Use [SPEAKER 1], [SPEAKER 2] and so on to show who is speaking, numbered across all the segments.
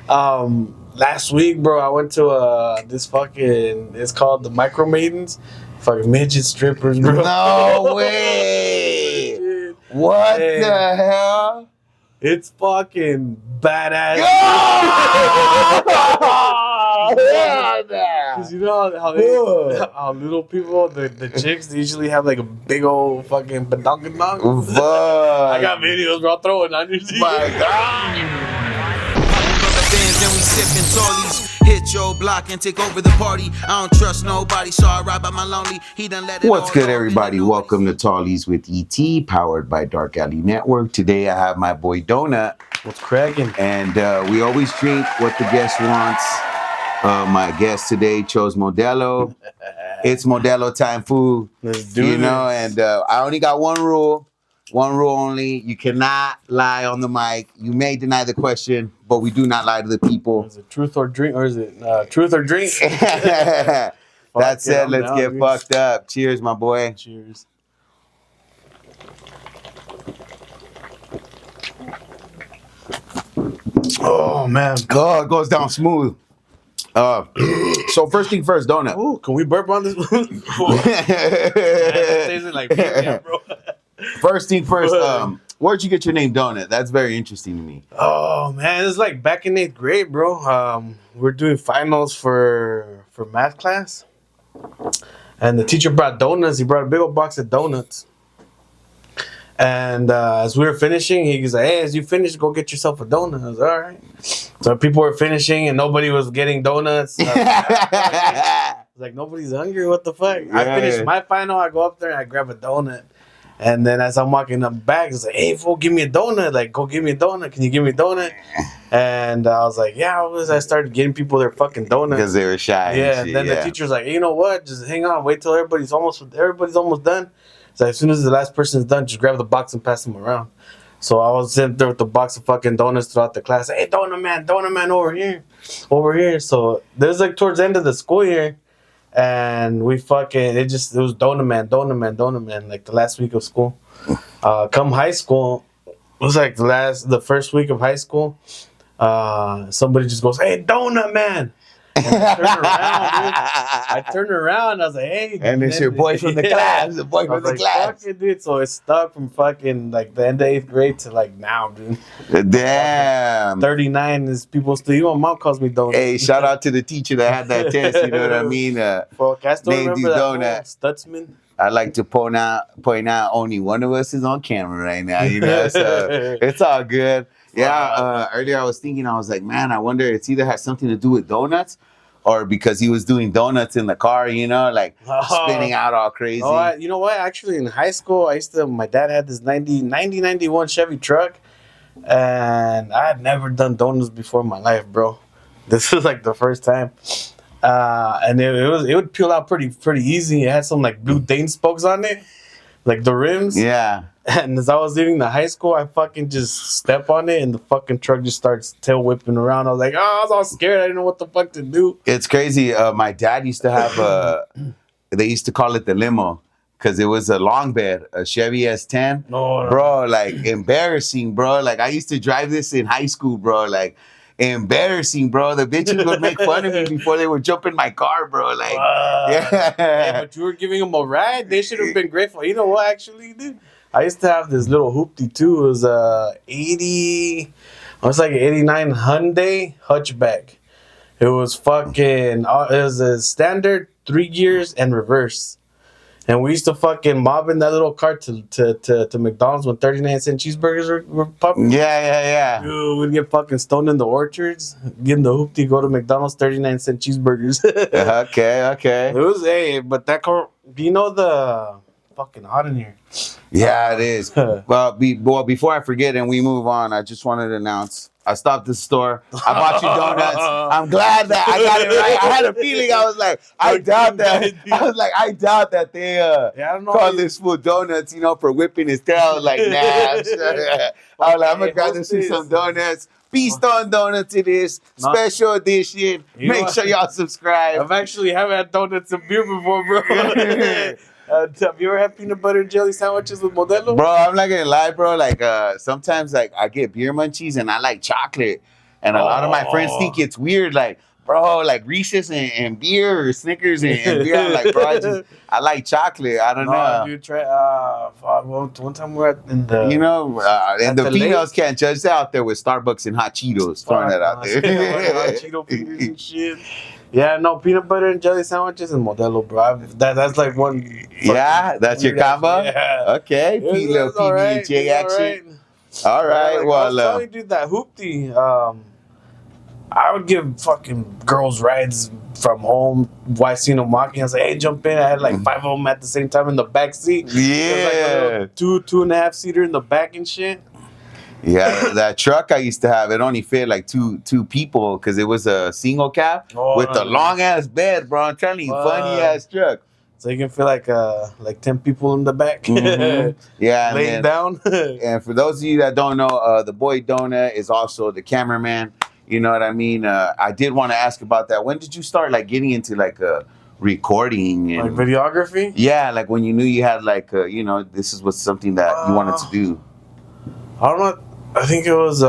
[SPEAKER 1] Last week, bro, I went to this fucking. It's called the Micro Maidens, fucking midget strippers, bro.
[SPEAKER 2] No way! What
[SPEAKER 1] Hey,
[SPEAKER 2] the hell?
[SPEAKER 1] it's fucking badass. Cause you know how little people, the chicks, they usually have like a big old fucking badonkadonk. I got videos, bro. I'll throw it on your TV.
[SPEAKER 2] My God.
[SPEAKER 3] Then we sipping Tallies. Hit your block and take over the party. I don't trust nobody, so I ride by my lonely. He done let it.
[SPEAKER 2] What's good, everybody? Welcome to Tallies with ET, powered by Dark Alley Network. Today I have my boy Donut.
[SPEAKER 1] What's cracking?
[SPEAKER 2] And we always drink what the guest wants. My guest today chose Modelo. It's Modelo time, food.
[SPEAKER 1] Let's do this.
[SPEAKER 2] And I only got one rule. One rule only. You cannot lie on the mic. You may deny the question, but we do not lie to the people.
[SPEAKER 1] Is it truth or drink, or is it truth or drink?
[SPEAKER 2] That said, let's get fucked up. Cheers, my boy.
[SPEAKER 1] Cheers. Oh man,
[SPEAKER 2] Oh, it goes down smooth. So first thing first, Donut.
[SPEAKER 1] Ooh, can we burp on this? It tastes like beer, bro.
[SPEAKER 2] First thing first, where'd you get your name Donut? That's very interesting to me.
[SPEAKER 1] Oh man, it's like back in 8th grade, bro. We're doing finals for math class, and the teacher brought donuts. He brought a big old box of donuts. And as we were finishing, he was like, "Hey, as you finish, go get yourself a donut." I was like, all right. So people were finishing, and nobody was getting donuts. I was like, nobody's hungry. What the fuck?
[SPEAKER 2] Yeah,
[SPEAKER 1] I finished my final. I go up there and I grab a donut. And then as I'm walking up back, it's like, "Hey, fool, give me a donut. Like, go give me a donut. Can you give me a donut?" And I was like, "Yeah." I started getting people their fucking donuts
[SPEAKER 2] Because they were shy.
[SPEAKER 1] Yeah.
[SPEAKER 2] And shit,
[SPEAKER 1] Then the teacher's like, "Hey, you know what? Just hang on. Wait till everybody's almost done." So as soon as the last person's done, just grab the box and pass them around. So I was sitting there with the box of fucking donuts throughout the class. "Hey, donut man, over here." So this is like towards the end of the school year, and we fucking it was donut man, like the last week of school. Come high school, it was like the first week of high school. Somebody just goes, "Hey, donut man." And I turned around. I was like, "Hey,"
[SPEAKER 2] and it's your boy from the class. The boy from the class.
[SPEAKER 1] Fuck it, dude. So it stuck from fucking like the end of 8th grade to like now, dude.
[SPEAKER 2] Damn.
[SPEAKER 1] 39 is people still. Even my mom calls me donut.
[SPEAKER 2] Hey, shout out to the teacher that had that test. You know what I mean?
[SPEAKER 1] Fuck, I still
[SPEAKER 2] named
[SPEAKER 1] remember
[SPEAKER 2] you
[SPEAKER 1] that
[SPEAKER 2] Donut.
[SPEAKER 1] Stutzman.
[SPEAKER 2] I like to point out only one of us is on camera right now. You know, so it's all good. Yeah. Earlier I was thinking, I was like, man, I wonder it's either has something to do with donuts, or because he was doing donuts in the car. You know, like spinning out all crazy.
[SPEAKER 1] Oh, you know what? Actually, in high school, my dad had this 91 Chevy truck, and I had never done donuts before in my life, bro. This was like the first time. And it would peel out pretty easy. It had some like blue Dane spokes on it, like the rims.
[SPEAKER 2] Yeah.
[SPEAKER 1] And as I was leaving the high school, I fucking just step on it, and the fucking truck just starts tail whipping around. I was like, I was all scared. I didn't know what the fuck to do.
[SPEAKER 2] It's crazy. My dad used to have they used to call it the limo, because it was a long bed, a Chevy S10.
[SPEAKER 1] No.
[SPEAKER 2] Bro, like embarrassing, bro. Like I used to drive this in high school, bro. Like embarrassing, bro. The bitches would make fun of me before they would jump in my car, bro. Like, yeah.
[SPEAKER 1] Hey, but you were giving them a ride. They should have been grateful. You know what, actually, dude? I used to have this little hoopty too. It was it was like an 89 Hyundai Hutchback. It was fucking, it was a standard 3 gears and reverse. And we used to fucking mob in that little car to McDonald's when 39-cent cheeseburgers were popping.
[SPEAKER 2] Yeah.
[SPEAKER 1] Dude, we'd get fucking stoned in the orchards, get in the hoopty, go to McDonald's, 39-cent cheeseburgers.
[SPEAKER 2] Okay.
[SPEAKER 1] It was but that car, do you know the fucking hot in here?
[SPEAKER 2] Yeah, it is. Well, before I forget and we move on, I just wanted to announce I stopped at the store. I bought you donuts. I'm glad that I got it right. I had a feeling. I was like, I doubt that they call this fool donuts, for whipping his tail. Like, nah. I was like, I'm gonna grab this with some donuts. Feast on Donuts it is. Special edition. Make sure y'all subscribe.
[SPEAKER 1] I've actually haven't had donuts and beer before, bro. Have you ever had peanut butter and jelly sandwiches with Modelo?
[SPEAKER 2] Bro, I'm not gonna lie, bro. Like sometimes like I get beer munchies and I like chocolate. and a lot of my friends think it's weird, like, bro, like Reese's and beer, or Snickers and beer. I'm like, bro, I like chocolate. I don't know.
[SPEAKER 1] Dude, try. Fuck, one time we were in the.
[SPEAKER 2] You know, and
[SPEAKER 1] at
[SPEAKER 2] the
[SPEAKER 1] the
[SPEAKER 2] females
[SPEAKER 1] lake?
[SPEAKER 2] can't judge that out there with Starbucks and hot Cheetos. Throwing that out there.
[SPEAKER 1] Hot Cheeto fingers and shit. Yeah, no, peanut butter and jelly sandwiches and Modelo, bro. That's like one.
[SPEAKER 2] Yeah, that's your
[SPEAKER 1] weird ass-
[SPEAKER 2] combo.
[SPEAKER 1] Yeah.
[SPEAKER 2] Okay, little
[SPEAKER 1] It's all right,
[SPEAKER 2] PB&J
[SPEAKER 1] it's all
[SPEAKER 2] action.
[SPEAKER 1] right.
[SPEAKER 2] All right,
[SPEAKER 1] Like, I
[SPEAKER 2] well,
[SPEAKER 1] was telling you, dude, that hoopty. I would give fucking girls rides from home. Why see no mocking? I was like, hey, jump in. I had like 5 of them at the same time in the back seat.
[SPEAKER 2] yeah,
[SPEAKER 1] Like a little 2.5 seater in the back and shit.
[SPEAKER 2] yeah. That truck I used to have, it only fit like two people because it was a single cab with the long ass bed, bro. I'm telling you, funny ass truck.
[SPEAKER 1] So you can feel like 10 people in the back.
[SPEAKER 2] Mhm. Yeah, and
[SPEAKER 1] Laying
[SPEAKER 2] then-
[SPEAKER 1] down.
[SPEAKER 2] And for those of you that don't know, the boy Donut is also the cameraman. You know what I mean? I did want to ask about that. When did you start like getting into like recording
[SPEAKER 1] Like
[SPEAKER 2] and
[SPEAKER 1] videography?
[SPEAKER 2] yeah, like when you knew you had like this is what something that you wanted to do.
[SPEAKER 1] I don't know. I think it was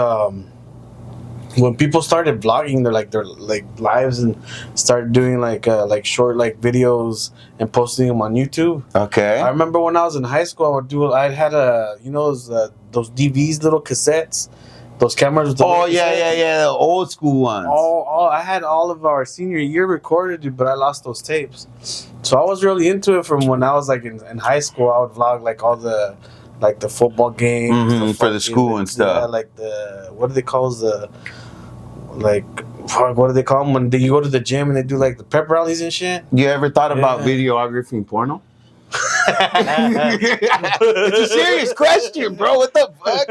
[SPEAKER 1] when people started vlogging their lives and started doing like short like videos and posting them on YouTube.
[SPEAKER 2] Okay.
[SPEAKER 1] I remember when I was in high school, I had those DVs, little cassettes, those cameras with the
[SPEAKER 2] Oh
[SPEAKER 1] little cassettes.
[SPEAKER 2] yeah, the old school ones.
[SPEAKER 1] I had all of our senior year recorded, dude, but I lost those tapes. So I was really into it from when I was like in high school. I would vlog like all the football games
[SPEAKER 2] For the school and stuff.
[SPEAKER 1] Yeah, like what do they call what do they call them when you go to the gym and they do like the pep rallies and shit?
[SPEAKER 2] You ever thought about
[SPEAKER 1] Yeah.
[SPEAKER 2] videography and porno? It's a serious question, bro. What the fuck?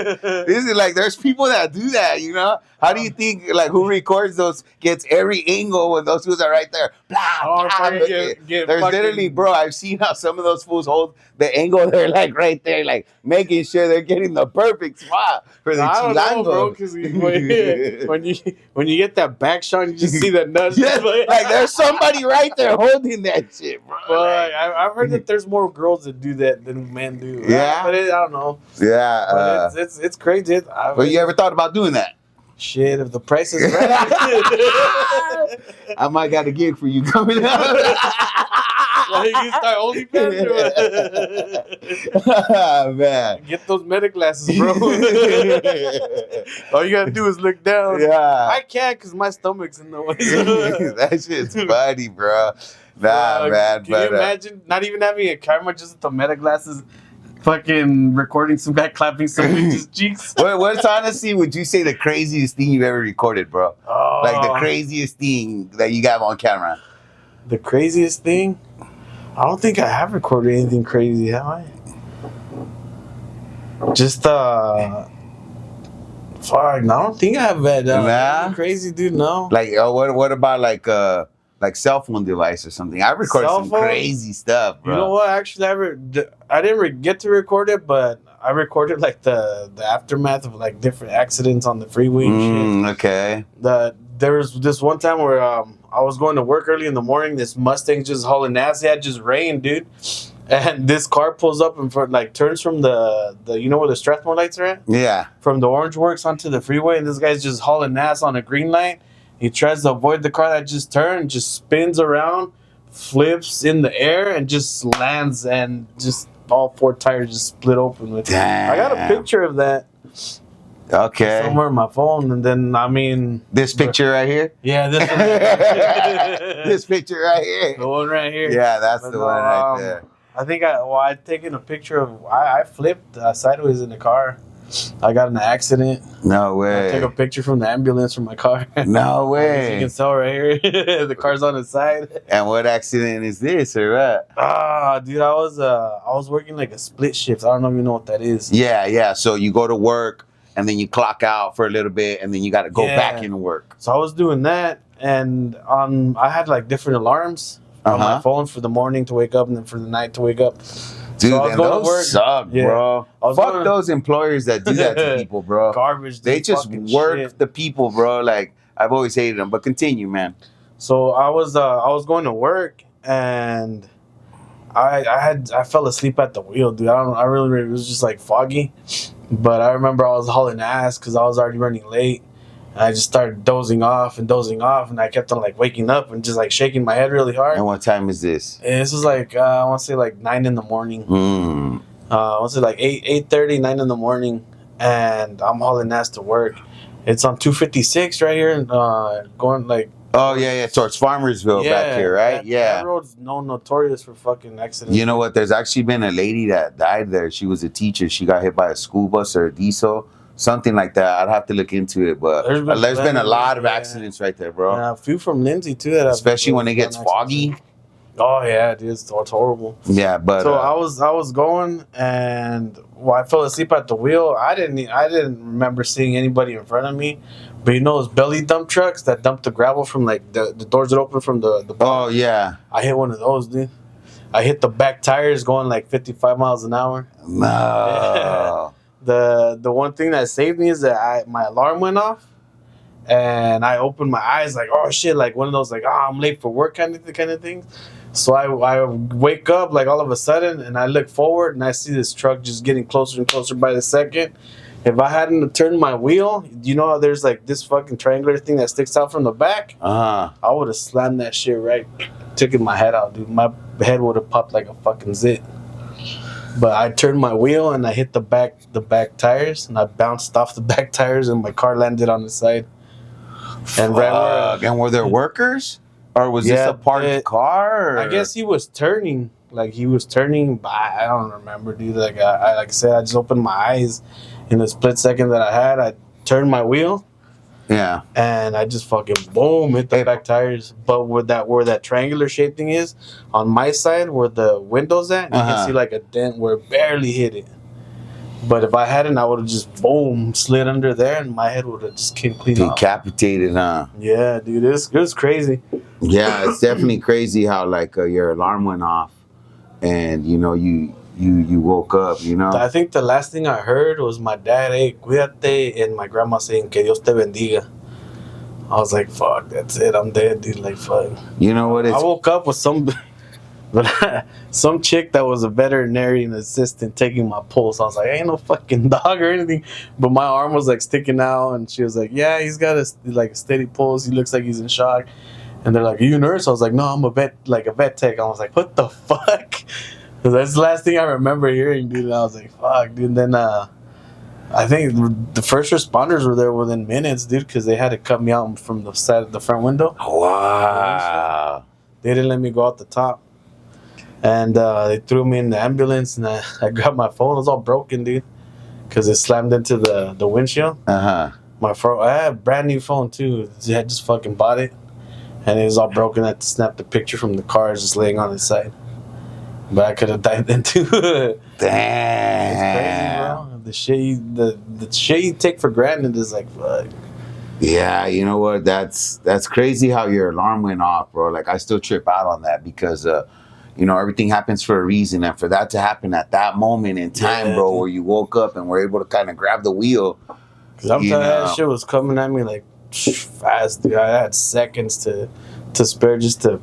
[SPEAKER 2] This is like there's people that do that, you know? How do you think like who records those gets every angle when those fools are right there? Blah,
[SPEAKER 1] Oh,
[SPEAKER 2] blah,
[SPEAKER 1] fucking
[SPEAKER 2] look
[SPEAKER 1] get
[SPEAKER 2] there's
[SPEAKER 1] fucking-
[SPEAKER 2] literally, bro, I've seen how some of those fools hold the angle they're like right there, like making sure they're getting the perfect spot for the
[SPEAKER 1] I don't know, bro,
[SPEAKER 2] chilango.
[SPEAKER 1] because when you get that back shot, you just see the nuts.
[SPEAKER 2] Yeah, like there's somebody right there holding that shit, bro.
[SPEAKER 1] But I've heard that there's more girls that do that than men do.
[SPEAKER 2] Yeah?
[SPEAKER 1] But I don't know.
[SPEAKER 2] Yeah.
[SPEAKER 1] But it's crazy.
[SPEAKER 2] But you ever thought about doing that?
[SPEAKER 1] Shit, if the price is right.
[SPEAKER 2] I might got a gig for you coming out.
[SPEAKER 1] Like, you start OnlyFans.
[SPEAKER 2] Ah, man.
[SPEAKER 1] Get those meta glasses, bro. All you gotta do is look down.
[SPEAKER 2] Yeah.
[SPEAKER 1] I can't because my stomach's in the way.
[SPEAKER 2] That shit's funny, bro. Nah, man.
[SPEAKER 1] Can you imagine not even having a camera, just with the meta glasses, fucking recording some guy clapping some bitch's cheeks?
[SPEAKER 2] What's honestly, would you say the craziest thing you've ever recorded, bro?
[SPEAKER 1] Oh,
[SPEAKER 2] Like the craziest thing that you got on camera?
[SPEAKER 1] The craziest thing? I don't think I have recorded anything crazy, have I? Just fuck, I don't think I have had
[SPEAKER 2] Nah?
[SPEAKER 1] anything crazy, dude. No.
[SPEAKER 2] Like, what about like cell phone device or something? I recorded
[SPEAKER 1] Cell
[SPEAKER 2] some
[SPEAKER 1] phone?
[SPEAKER 2] crazy stuff, bro.
[SPEAKER 1] You know what? Actually, I didn't get to record it, but I recorded like the aftermath of like different accidents on the freeway and shit.
[SPEAKER 2] Okay.
[SPEAKER 1] There was this one time where I was going to work early in the morning. This Mustang just hauling ass. It had just rained, dude. And this car pulls up and turns from the you know where the Strathmore lights are at?
[SPEAKER 2] Yeah.
[SPEAKER 1] From the Orange Works onto the freeway, and this guy's just hauling ass on a green light. He tries to avoid the car that just turned, just spins around, flips in the air, and just lands, and just all 4 tires just split open with it.
[SPEAKER 2] Damn.
[SPEAKER 1] I got a picture of that
[SPEAKER 2] Okay.
[SPEAKER 1] somewhere on my phone, and then
[SPEAKER 2] This picture right here.
[SPEAKER 1] yeah, this one.
[SPEAKER 2] This picture right here.
[SPEAKER 1] The one right here.
[SPEAKER 2] Yeah, that's
[SPEAKER 1] But
[SPEAKER 2] the
[SPEAKER 1] no,
[SPEAKER 2] one right there.
[SPEAKER 1] I think I'd taken a picture of. I flipped sideways in the car. I got in an accident.
[SPEAKER 2] No
[SPEAKER 1] I took a
[SPEAKER 2] way.
[SPEAKER 1] picture from the ambulance from my car.
[SPEAKER 2] No
[SPEAKER 1] You
[SPEAKER 2] way.
[SPEAKER 1] can tell right here. The car's on the side.
[SPEAKER 2] And what accident is this or what?
[SPEAKER 1] Dude, I was working like a split shift. I don't know if you know what that is.
[SPEAKER 2] Yeah. So you go to work and then you clock out for a little bit and then you got to go
[SPEAKER 1] Yeah.
[SPEAKER 2] back into work.
[SPEAKER 1] So I was doing that, and I had like different alarms on my phone for the morning to wake up, and then for the night to wake up.
[SPEAKER 2] Dude,
[SPEAKER 1] So I was
[SPEAKER 2] and
[SPEAKER 1] going to
[SPEAKER 2] those
[SPEAKER 1] work.
[SPEAKER 2] suck,
[SPEAKER 1] Yeah.
[SPEAKER 2] bro.
[SPEAKER 1] I was
[SPEAKER 2] Fuck
[SPEAKER 1] going-
[SPEAKER 2] those employers that do that to people, bro.
[SPEAKER 1] Garbage.
[SPEAKER 2] They
[SPEAKER 1] dude,
[SPEAKER 2] just
[SPEAKER 1] fucking
[SPEAKER 2] work
[SPEAKER 1] shit.
[SPEAKER 2] the people, bro. Like, I've always hated them, but continue, man.
[SPEAKER 1] So I was going to work, and I fell asleep at the wheel, dude. It was just like foggy, but I remember I was hauling ass because I was already running late, And I just started dozing off, and I kept on like waking up and just like shaking my head really hard.
[SPEAKER 2] And what time is this?
[SPEAKER 1] And this was like I want to say like 9 in the morning. I want to say like 8:30, 9 in the morning, and I'm hauling ass to work. It's on 256 right here, and going like.
[SPEAKER 2] Oh yeah, towards Farmersville back here, right?
[SPEAKER 1] That road's notorious for fucking accidents.
[SPEAKER 2] You know what? There's actually been a lady that died there. She was a teacher. She got hit by a school bus or a diesel, something like that. I'd have to look into it, but there's been a lot of accidents right there, bro.
[SPEAKER 1] Yeah, a few from Lindsay too.
[SPEAKER 2] Especially when it gets foggy.
[SPEAKER 1] Oh yeah, dude, it's horrible.
[SPEAKER 2] Yeah, but
[SPEAKER 1] so I was going, and I fell asleep at the wheel. I didn't remember seeing anybody in front of me. But you know those belly dump trucks that dump the gravel from like the doors that open from the
[SPEAKER 2] oh yeah.
[SPEAKER 1] I hit one of those, dude. I hit the back tires going like 55 miles an hour.
[SPEAKER 2] No.
[SPEAKER 1] The one thing that saved me is that my alarm went off, and I opened my eyes like, oh shit, like one of those like, I'm late for work kind of things. So I wake up like all of a sudden, and I look forward, and I see this truck just getting closer and closer by the second. If I hadn't turned my wheel, you know how there's like this fucking triangular thing that sticks out from the back? I would have slammed that shit right, taken my head out, dude. My head would have popped like a fucking zit. But I turned my wheel and I hit the back tires, and I bounced off the back tires, and my car landed on the side.
[SPEAKER 2] And and were there workers? Or was this a parked car? Or?
[SPEAKER 1] I guess he was turning. Like he was turning, but I don't remember, dude. Like I said, I just opened my eyes. In the split second that I had, I turned my wheel.
[SPEAKER 2] Yeah.
[SPEAKER 1] And I just fucking boom hit the back tires. But where that triangular shape thing is, on my side where the window's at, you can see like a dent where it barely hit it. But if I hadn't, I would have just boom slid under there, and my head would have just came clean off.
[SPEAKER 2] Decapitated, huh?
[SPEAKER 1] Yeah, dude, it was crazy.
[SPEAKER 2] Yeah, it's definitely crazy how like your alarm went off, and you know you woke up, you know.
[SPEAKER 1] I think the last thing I heard was my dad, hey, cuídate, and my grandma saying, que Dios te bendiga. I was like, fuck, that's it, I'm dead, dude. Like, fuck.
[SPEAKER 2] You know what? I
[SPEAKER 1] woke up with some chick that was a veterinarian assistant taking my pulse. I was like, ain't no fucking dog or anything. But my arm was like sticking out, and she was like, yeah, he's got a steady pulse. He looks like he's in shock. And they're like, are you a nurse? I was like, no, I'm a vet tech. I was like, what the fuck? That's the last thing I remember hearing, dude. And I was like, fuck, dude. And then I think the first responders were there within minutes, dude, because they had to cut me out from the side of the front window.
[SPEAKER 2] Wow.
[SPEAKER 1] They didn't let me go out the top. And they threw me in the ambulance, and I grabbed my phone. It was all broken, dude, because it slammed into the windshield. My phone, I had a brand new phone, too. I just fucking bought it. And it was all broken. I had to snap the picture from the car just laying on its side. But I could have died then too.
[SPEAKER 2] Damn.
[SPEAKER 1] It's crazy, bro. The shit you take for granted is like, fuck.
[SPEAKER 2] Yeah, you know what? That's crazy how your alarm went off, bro. Like I still trip out on that because you know, everything happens for a reason, and for that to happen at that moment in time, bro, dude, where you woke up and were able to kind of grab the wheel.
[SPEAKER 1] Because I'm telling you, that shit was coming at me like fast, dude. I had seconds to spare just to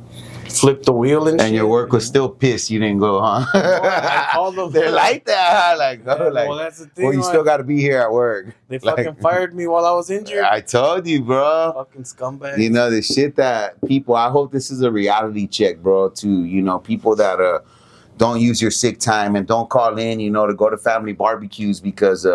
[SPEAKER 1] flip the wheel and shit.
[SPEAKER 2] Your work was still pissed you didn't go, huh?
[SPEAKER 1] I called them.
[SPEAKER 2] They're like that, huh? Like, oh, like,
[SPEAKER 1] well, that's the thing.
[SPEAKER 2] Well, you still got to be here at work.
[SPEAKER 1] They fucking fired me while I was injured.
[SPEAKER 2] I told you, bro.
[SPEAKER 1] Fucking scumbag.
[SPEAKER 2] You know, the shit that people, I hope this is a reality check, bro, to, you know, people that don't use your sick time and don't call in, you know, to go to family barbecues because,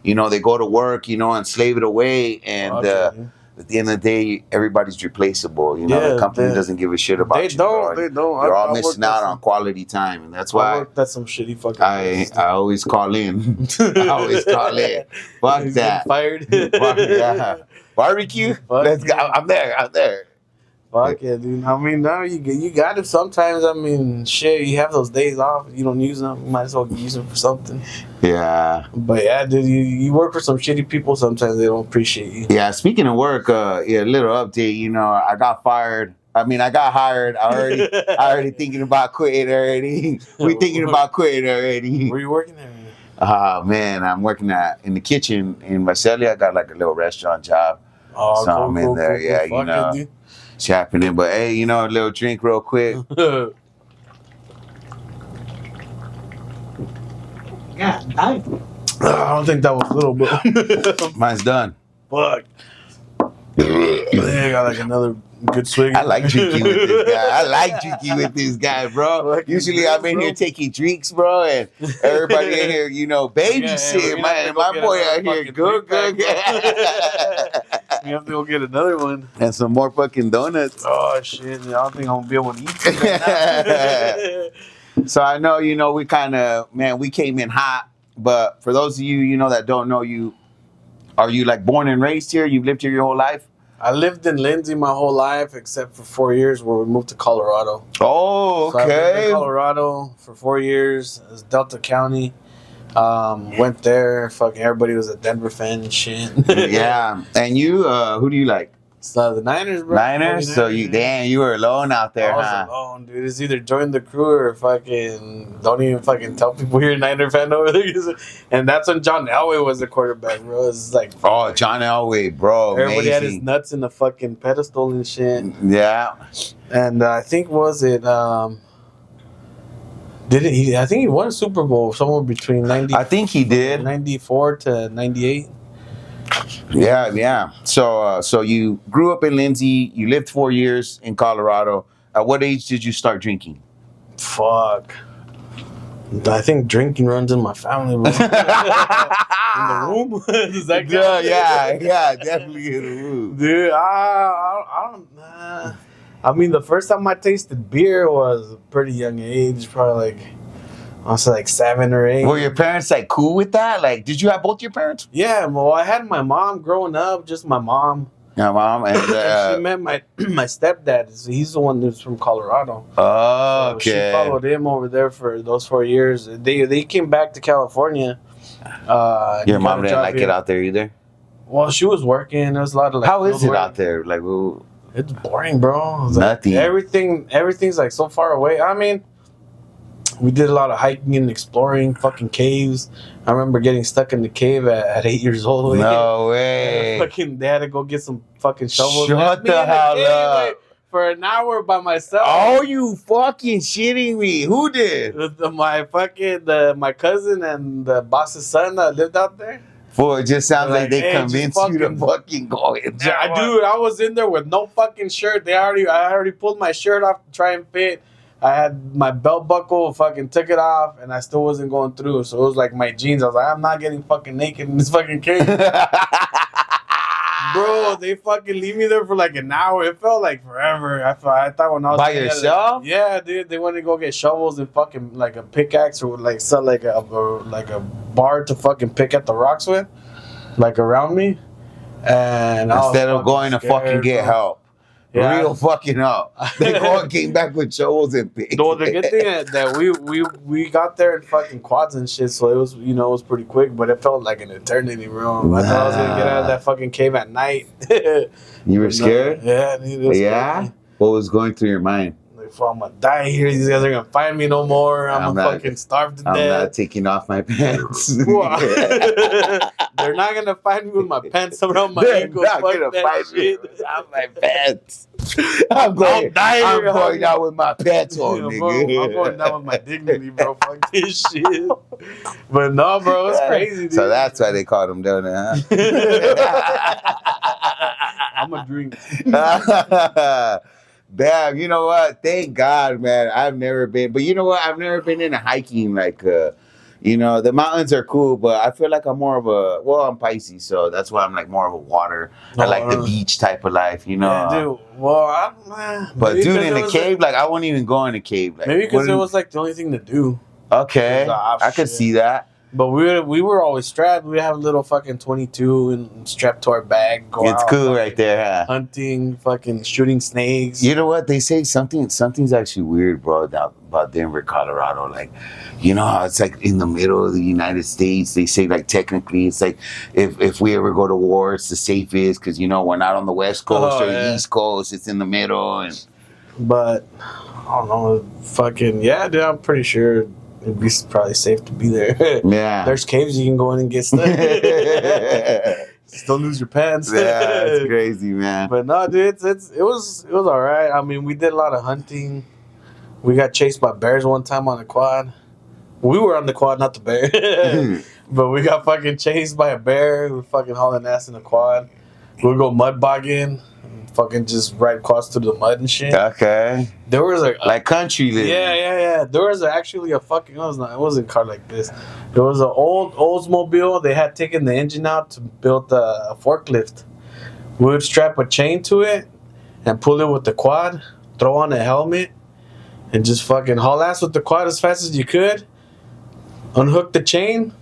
[SPEAKER 2] you know, they go to work, you know, and slave it away. And, at the end of the day, everybody's replaceable. You know, the company doesn't give a shit about you.
[SPEAKER 1] They don't.
[SPEAKER 2] You're all missing out on quality time, and that's why
[SPEAKER 1] I worked at some shitty fucking
[SPEAKER 2] I always call in. I always call in. Fuck that.
[SPEAKER 1] Fired.
[SPEAKER 2] Yeah. Barbecue. Let's go. I'm there.
[SPEAKER 1] Fuck yeah, dude. I mean, no, you got to sometimes. I mean, shit, you have those days off. You don't use them. You might as well use them for something.
[SPEAKER 2] Yeah.
[SPEAKER 1] But yeah, dude, you work for some shitty people. Sometimes they don't appreciate you.
[SPEAKER 2] Yeah. Speaking of work, a little update. You know, I got fired. I mean, I got hired. I already thinking about quitting already. We thinking about quitting already.
[SPEAKER 1] Where you working there?
[SPEAKER 2] Man, I'm working in the kitchen in Visalia. I got like a little restaurant job.
[SPEAKER 1] Oh,
[SPEAKER 2] so I'm in there. Yeah, you know.
[SPEAKER 1] Dude.
[SPEAKER 2] It's happening, but hey, you know, a little drink real quick.
[SPEAKER 4] God, I
[SPEAKER 1] don't think that was little, bro.
[SPEAKER 2] Mine's done.
[SPEAKER 1] Fuck. I got like another good swig.
[SPEAKER 2] I like drinking with this guy. I like drinking with this guy, bro. Usually I'm in here taking drinks, bro, and everybody in here, you know, babysit. My boy out here, good.
[SPEAKER 1] We have to go get another one.
[SPEAKER 2] And some more fucking donuts.
[SPEAKER 1] Oh shit! I don't think I'm gonna be able to eat this right now.
[SPEAKER 2] So I know, you know, we kind of, man, we came in hot. But for those of you, you know, that don't know you, are you like born and raised here? You've lived here your whole life?
[SPEAKER 1] I lived in Lindsay my whole life except for 4 years where we moved to Colorado.
[SPEAKER 2] Oh,
[SPEAKER 1] So I lived
[SPEAKER 2] okay.
[SPEAKER 1] in Colorado for 4 years. It was Delta County. Went there. Fucking everybody was a Denver fan and shit.
[SPEAKER 2] Yeah. And you, who do you like?
[SPEAKER 1] So the Niners, bro.
[SPEAKER 2] Niners? So you were alone out there,
[SPEAKER 1] I was
[SPEAKER 2] huh?
[SPEAKER 1] alone, dude. It's either join the crew or fucking don't even fucking tell people you're a Niner fan over there. And that's when John Elway was the quarterback, bro. It's like,
[SPEAKER 2] Oh, John Elway, bro.
[SPEAKER 1] everybody had his
[SPEAKER 2] Amazing.
[SPEAKER 1] nuts in the fucking pedestal and shit.
[SPEAKER 2] Yeah.
[SPEAKER 1] And I think I think he won a Super Bowl somewhere between
[SPEAKER 2] I think he did.
[SPEAKER 1] 94 to 98.
[SPEAKER 2] Yeah. So you grew up in Lindsay. You lived 4 years in Colorado. At what age did you start drinking?
[SPEAKER 1] Fuck. I think drinking runs in my family, bro. In the room? Does that count?
[SPEAKER 2] Yeah, definitely in the room.
[SPEAKER 1] Dude, I don't. I mean, the first time I tasted beer was a pretty young age, probably like I was like 7 or 8.
[SPEAKER 2] Were your parents like cool with that? Like, did you have both your parents?
[SPEAKER 1] Yeah, well, I had my mom growing up, just my mom.
[SPEAKER 2] Yeah, mom. And,
[SPEAKER 1] And she met my stepdad. So he's the one who's from Colorado.
[SPEAKER 2] Oh,
[SPEAKER 1] So she
[SPEAKER 2] okay.
[SPEAKER 1] followed him over there for those 4 years. They came back to California.
[SPEAKER 2] Your mom didn't like it out there either?
[SPEAKER 1] Well, she was working. There was a lot of like.
[SPEAKER 2] How is
[SPEAKER 1] field
[SPEAKER 2] it
[SPEAKER 1] work.
[SPEAKER 2] out there? Like, ooh,
[SPEAKER 1] It's boring, bro. It's
[SPEAKER 2] Nothing.
[SPEAKER 1] Like everything's like so far away. I mean, we did a lot of hiking and exploring, fucking caves. I remember getting stuck in the cave at 8 years old.
[SPEAKER 2] no way.
[SPEAKER 1] Fucking, they had to go get some fucking shovels.
[SPEAKER 2] Shut
[SPEAKER 1] Left me
[SPEAKER 2] the
[SPEAKER 1] in a
[SPEAKER 2] hell
[SPEAKER 1] cave,
[SPEAKER 2] up.
[SPEAKER 1] like, for an hour by myself.
[SPEAKER 2] Oh, you fucking shitting me. Who did?
[SPEAKER 1] My cousin and the boss's son that lived out there.
[SPEAKER 2] Boy, it just sounds like they
[SPEAKER 1] Hey, just
[SPEAKER 2] convinced you to fucking go in there.
[SPEAKER 1] Yeah, dude, I was in there with no fucking shirt. I already pulled my shirt off to try and fit. I had my belt buckle, fucking took it off, and I still wasn't going through. So it was like my jeans. I was like, I'm not getting fucking naked in this fucking cave. Bro, they fucking leave me there for like an hour. It felt like forever. I thought when I was
[SPEAKER 2] By
[SPEAKER 1] there,
[SPEAKER 2] yourself?
[SPEAKER 1] yeah, dude. They went to go get shovels and fucking like a pickaxe or like some like a bar to fucking pick at the rocks with, like around me. And I was
[SPEAKER 2] Instead of
[SPEAKER 1] fucking
[SPEAKER 2] going to fucking
[SPEAKER 1] scared,
[SPEAKER 2] get
[SPEAKER 1] bro.
[SPEAKER 2] help.
[SPEAKER 1] Yeah.
[SPEAKER 2] Real fucking help. They go and came back with shovels and picks.
[SPEAKER 1] No, the good thing that we got there in fucking quads and shit, so it was it was pretty quick, but it felt like an eternity, bro. I thought I was gonna get out of that fucking cave at night.
[SPEAKER 2] You were scared?
[SPEAKER 1] Yeah, dude, it was
[SPEAKER 2] Yeah?
[SPEAKER 1] scary.
[SPEAKER 2] What was going through your mind?
[SPEAKER 1] Like, fuck, I'm gonna die here. These guys are gonna find me no more. I'm
[SPEAKER 2] I'm
[SPEAKER 1] gonna
[SPEAKER 2] not-
[SPEAKER 1] fucking starve to
[SPEAKER 2] I'm
[SPEAKER 1] death.
[SPEAKER 2] not taking off my pants.
[SPEAKER 1] They're not gonna find me with my pants around my
[SPEAKER 2] They're
[SPEAKER 1] ankle.
[SPEAKER 2] not
[SPEAKER 1] Fuck
[SPEAKER 2] gonna
[SPEAKER 1] that
[SPEAKER 2] find me
[SPEAKER 1] shit.
[SPEAKER 2] without my pants. I'm going down with my pants on,
[SPEAKER 1] Yeah,
[SPEAKER 2] nigga.
[SPEAKER 1] bro, I'm going down with my dignity, bro. Fuck this shit. But no, bro, it's crazy, dude.
[SPEAKER 2] So that's why they called him Donut,
[SPEAKER 1] I'm a drink.
[SPEAKER 2] huh? Damn, you know what? Thank God, man. I've never been, but you know what? I've never been into hiking. Like, the mountains are cool, but I feel like I'm more of I'm Pisces, so that's why I'm like more of a water. I like the beach type of life,
[SPEAKER 1] Yeah, dude. Well,
[SPEAKER 2] But
[SPEAKER 1] maybe
[SPEAKER 2] dude,
[SPEAKER 1] 'cause
[SPEAKER 2] in
[SPEAKER 1] it
[SPEAKER 2] the
[SPEAKER 1] was
[SPEAKER 2] cave, like I won't even go in the cave. Like,
[SPEAKER 1] maybe because it
[SPEAKER 2] wouldn't-
[SPEAKER 1] was like the only thing to do.
[SPEAKER 2] okay.
[SPEAKER 1] Ah,
[SPEAKER 2] I could
[SPEAKER 1] shit.
[SPEAKER 2] see that.
[SPEAKER 1] But we were always strapped. We have a little fucking 22 and strapped to our bag. Go
[SPEAKER 2] It's
[SPEAKER 1] out,
[SPEAKER 2] cool
[SPEAKER 1] fucking
[SPEAKER 2] right there, huh?
[SPEAKER 1] hunting, fucking shooting snakes.
[SPEAKER 2] You know what they say? Something's actually weird, bro, about Denver, Colorado. Like, you know how it's like in the middle of the United States. They say like technically it's like if we ever go to war, it's the safest because we're not on the West Coast or the East Coast. It's in the middle. And
[SPEAKER 1] But I don't know, fucking dude. I'm pretty sure it'd be probably safe to be there.
[SPEAKER 2] yeah,
[SPEAKER 1] There's caves you can go in and get stuck. Just don't lose your pants.
[SPEAKER 2] yeah, it's crazy, man.
[SPEAKER 1] But no, dude, it was all right. I mean, we did a lot of hunting. We got chased by bears one time on the quad. We were on the quad, not the bear. But we got fucking chased by a bear. We were fucking hauling ass in the quad. We'll go mud bogging, fucking just ride across through the mud and shit.
[SPEAKER 2] Okay.
[SPEAKER 1] There was
[SPEAKER 2] Like country living.
[SPEAKER 1] yeah. There was actually a fucking. It wasn't a car like this. There was an old Oldsmobile. They had taken the engine out to build a forklift. We would strap a chain to it and pull it with the quad. Throw on a helmet and just fucking haul ass with the quad as fast as you could. Unhook the chain.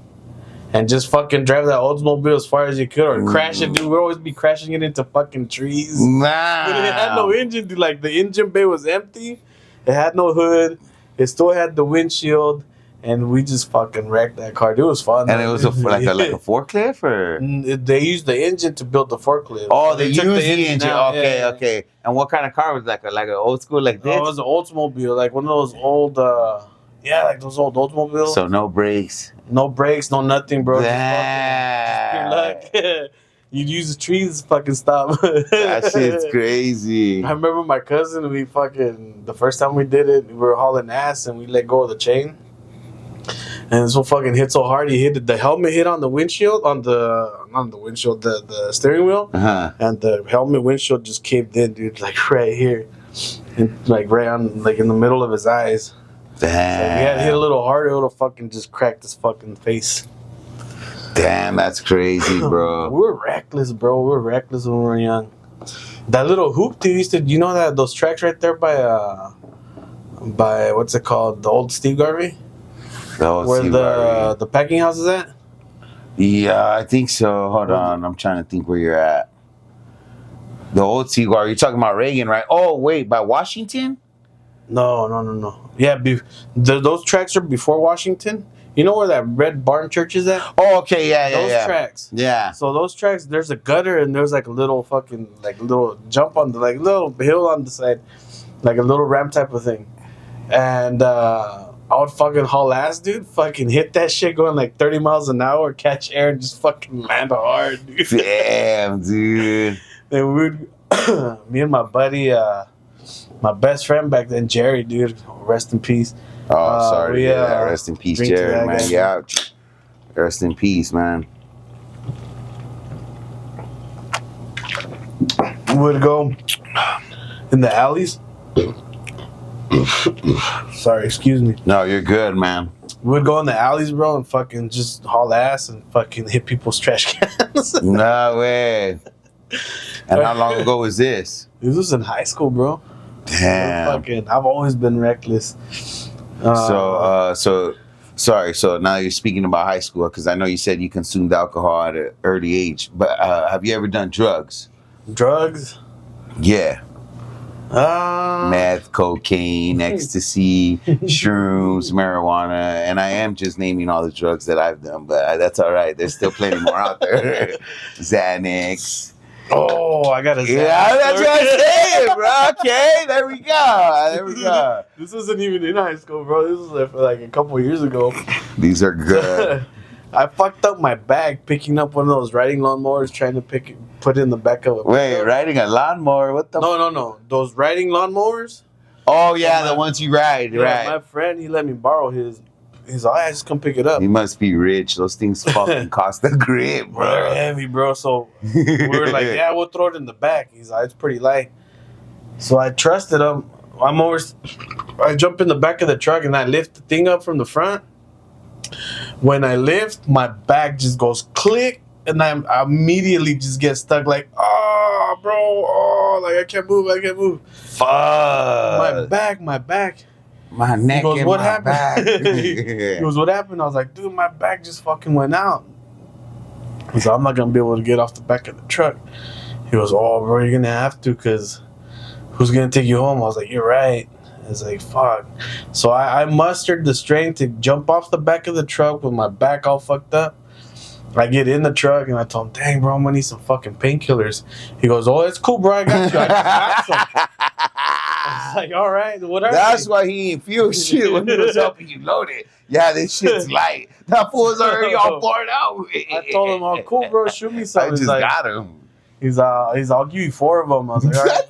[SPEAKER 1] And just fucking drive that Oldsmobile as far as you could, or crash it, dude. We'd always be crashing it into fucking trees.
[SPEAKER 2] Nah.
[SPEAKER 1] But it had no engine, dude. Like, the engine bay was empty. It had no hood. It still had the windshield. And we just fucking wrecked that car. Dude, it was fun.
[SPEAKER 2] And it was like a forklift, or?
[SPEAKER 1] They used the engine to build the forklift.
[SPEAKER 2] Oh, they used the engine.
[SPEAKER 1] out.
[SPEAKER 2] Okay,
[SPEAKER 1] Yeah.
[SPEAKER 2] okay. And what kind of car was it? Like an old school like this?
[SPEAKER 1] Oh, it was an Oldsmobile, like one of those old, like those old Oldsmobiles.
[SPEAKER 2] So no brakes.
[SPEAKER 1] No brakes, no nothing, bro.
[SPEAKER 2] Damn.
[SPEAKER 1] Just pure luck. You'd use the trees to fucking stop.
[SPEAKER 2] That shit's crazy.
[SPEAKER 1] I remember my cousin, the first time we did it, we were hauling ass and we let go of the chain. And this one fucking hit so hard, the helmet hit on the windshield, the steering wheel.
[SPEAKER 2] Uh-huh.
[SPEAKER 1] And the helmet windshield just caved in, dude, like right here. And like right on, like in the middle of his eyes.
[SPEAKER 2] Damn.
[SPEAKER 1] So we had to hit a little harder, it would have fucking just cracked his fucking face.
[SPEAKER 2] Damn, that's crazy, bro.
[SPEAKER 1] We were reckless, bro. We were reckless when we were young. That little hoop they used to, those tracks right there by what's it called? The old Steve Garvey? Where the packing house is at?
[SPEAKER 2] Yeah, I think so. Hold on. I'm trying to think where you're at. The old Seaguar. You're talking about Reagan, right? Oh, wait, by Washington?
[SPEAKER 1] No. Yeah, those tracks are before Washington. You know where that red barn church is at?
[SPEAKER 2] Oh, okay, yeah.
[SPEAKER 1] Those tracks.
[SPEAKER 2] Yeah.
[SPEAKER 1] So those tracks, there's a gutter and there's like a little fucking, like little jump on the, like little hill on the side. Like a little ramp type of thing. And I would fucking haul ass, dude. Fucking hit that shit going like 30 miles an hour, catch air, and just fucking land hard, dude.
[SPEAKER 2] Damn, dude.
[SPEAKER 1] And me and my buddy, my best friend back then, Jerry, dude, rest in peace.
[SPEAKER 2] Oh, sorry to hear that. Rest in peace, Jared, man. Yeah. Rest in peace, man.
[SPEAKER 1] We would go in the alleys. Sorry, excuse me.
[SPEAKER 2] No, you're good, man.
[SPEAKER 1] We would go in the alleys, bro, and fucking just haul ass and fucking hit people's trash cans.
[SPEAKER 2] No way. And how long ago was this?
[SPEAKER 1] This was in high school, bro.
[SPEAKER 2] Damn.
[SPEAKER 1] I've always been reckless.
[SPEAKER 2] So now you're speaking about high school, because I know you said you consumed alcohol at an early age, but have you ever done drugs?
[SPEAKER 1] Drugs?
[SPEAKER 2] Yeah. Meth, cocaine, ecstasy, shrooms, marijuana, and I am just naming all the drugs that I've done, but that's all right. There's still plenty more out there. Xanax.
[SPEAKER 1] Oh, I got a Xanax.
[SPEAKER 2] Yeah, that's what I'm saying, bro. Okay, there we go.
[SPEAKER 1] This wasn't even in high school, bro. This was like a couple years ago.
[SPEAKER 2] These are good.
[SPEAKER 1] I fucked up my bag picking up one of those riding lawnmowers, trying to put it in the back of a
[SPEAKER 2] Wait, riding a lawnmower? What the?
[SPEAKER 1] No. Those riding lawnmowers.
[SPEAKER 2] Oh yeah, the ones you ride, right?
[SPEAKER 1] My friend, he let me borrow his. He's like, I just come pick it up.
[SPEAKER 2] He must be rich. Those things fucking cost a grip, bro.
[SPEAKER 1] They're heavy, bro. So we were like, yeah, we'll throw it in the back. He's like, it's pretty light. So I trusted him. I jump in the back of the truck and I lift the thing up from the front. When I lift, my back just goes click, and I immediately just get stuck. Like, like I can't move.
[SPEAKER 2] Fuck.
[SPEAKER 1] My back.
[SPEAKER 2] My neck.
[SPEAKER 1] He goes,
[SPEAKER 2] and
[SPEAKER 1] what
[SPEAKER 2] my
[SPEAKER 1] happened?
[SPEAKER 2] back.
[SPEAKER 1] He goes, what happened? I was like, dude, my back just fucking went out. He's like, I'm not gonna be able to get off the back of the truck. He goes, oh, bro, you're gonna have to, because who's gonna take you home? I was like, you're right. I was like, fuck. So I mustered the strength to jump off the back of the truck with my back all fucked up. I get in the truck and I told him, dang, bro, I'm gonna need some fucking painkillers. He goes, oh, it's cool, bro, I got you. I just got some. I was like, all right, whatever.
[SPEAKER 2] That's why he ain't feel shit when he was helping you load it. Yeah, this shit's light. That fool's already all poured out.
[SPEAKER 1] I told him, oh, cool, bro, shoot me something.
[SPEAKER 2] I just got him.
[SPEAKER 1] He's I'll give you 4 of them. I was like, all right.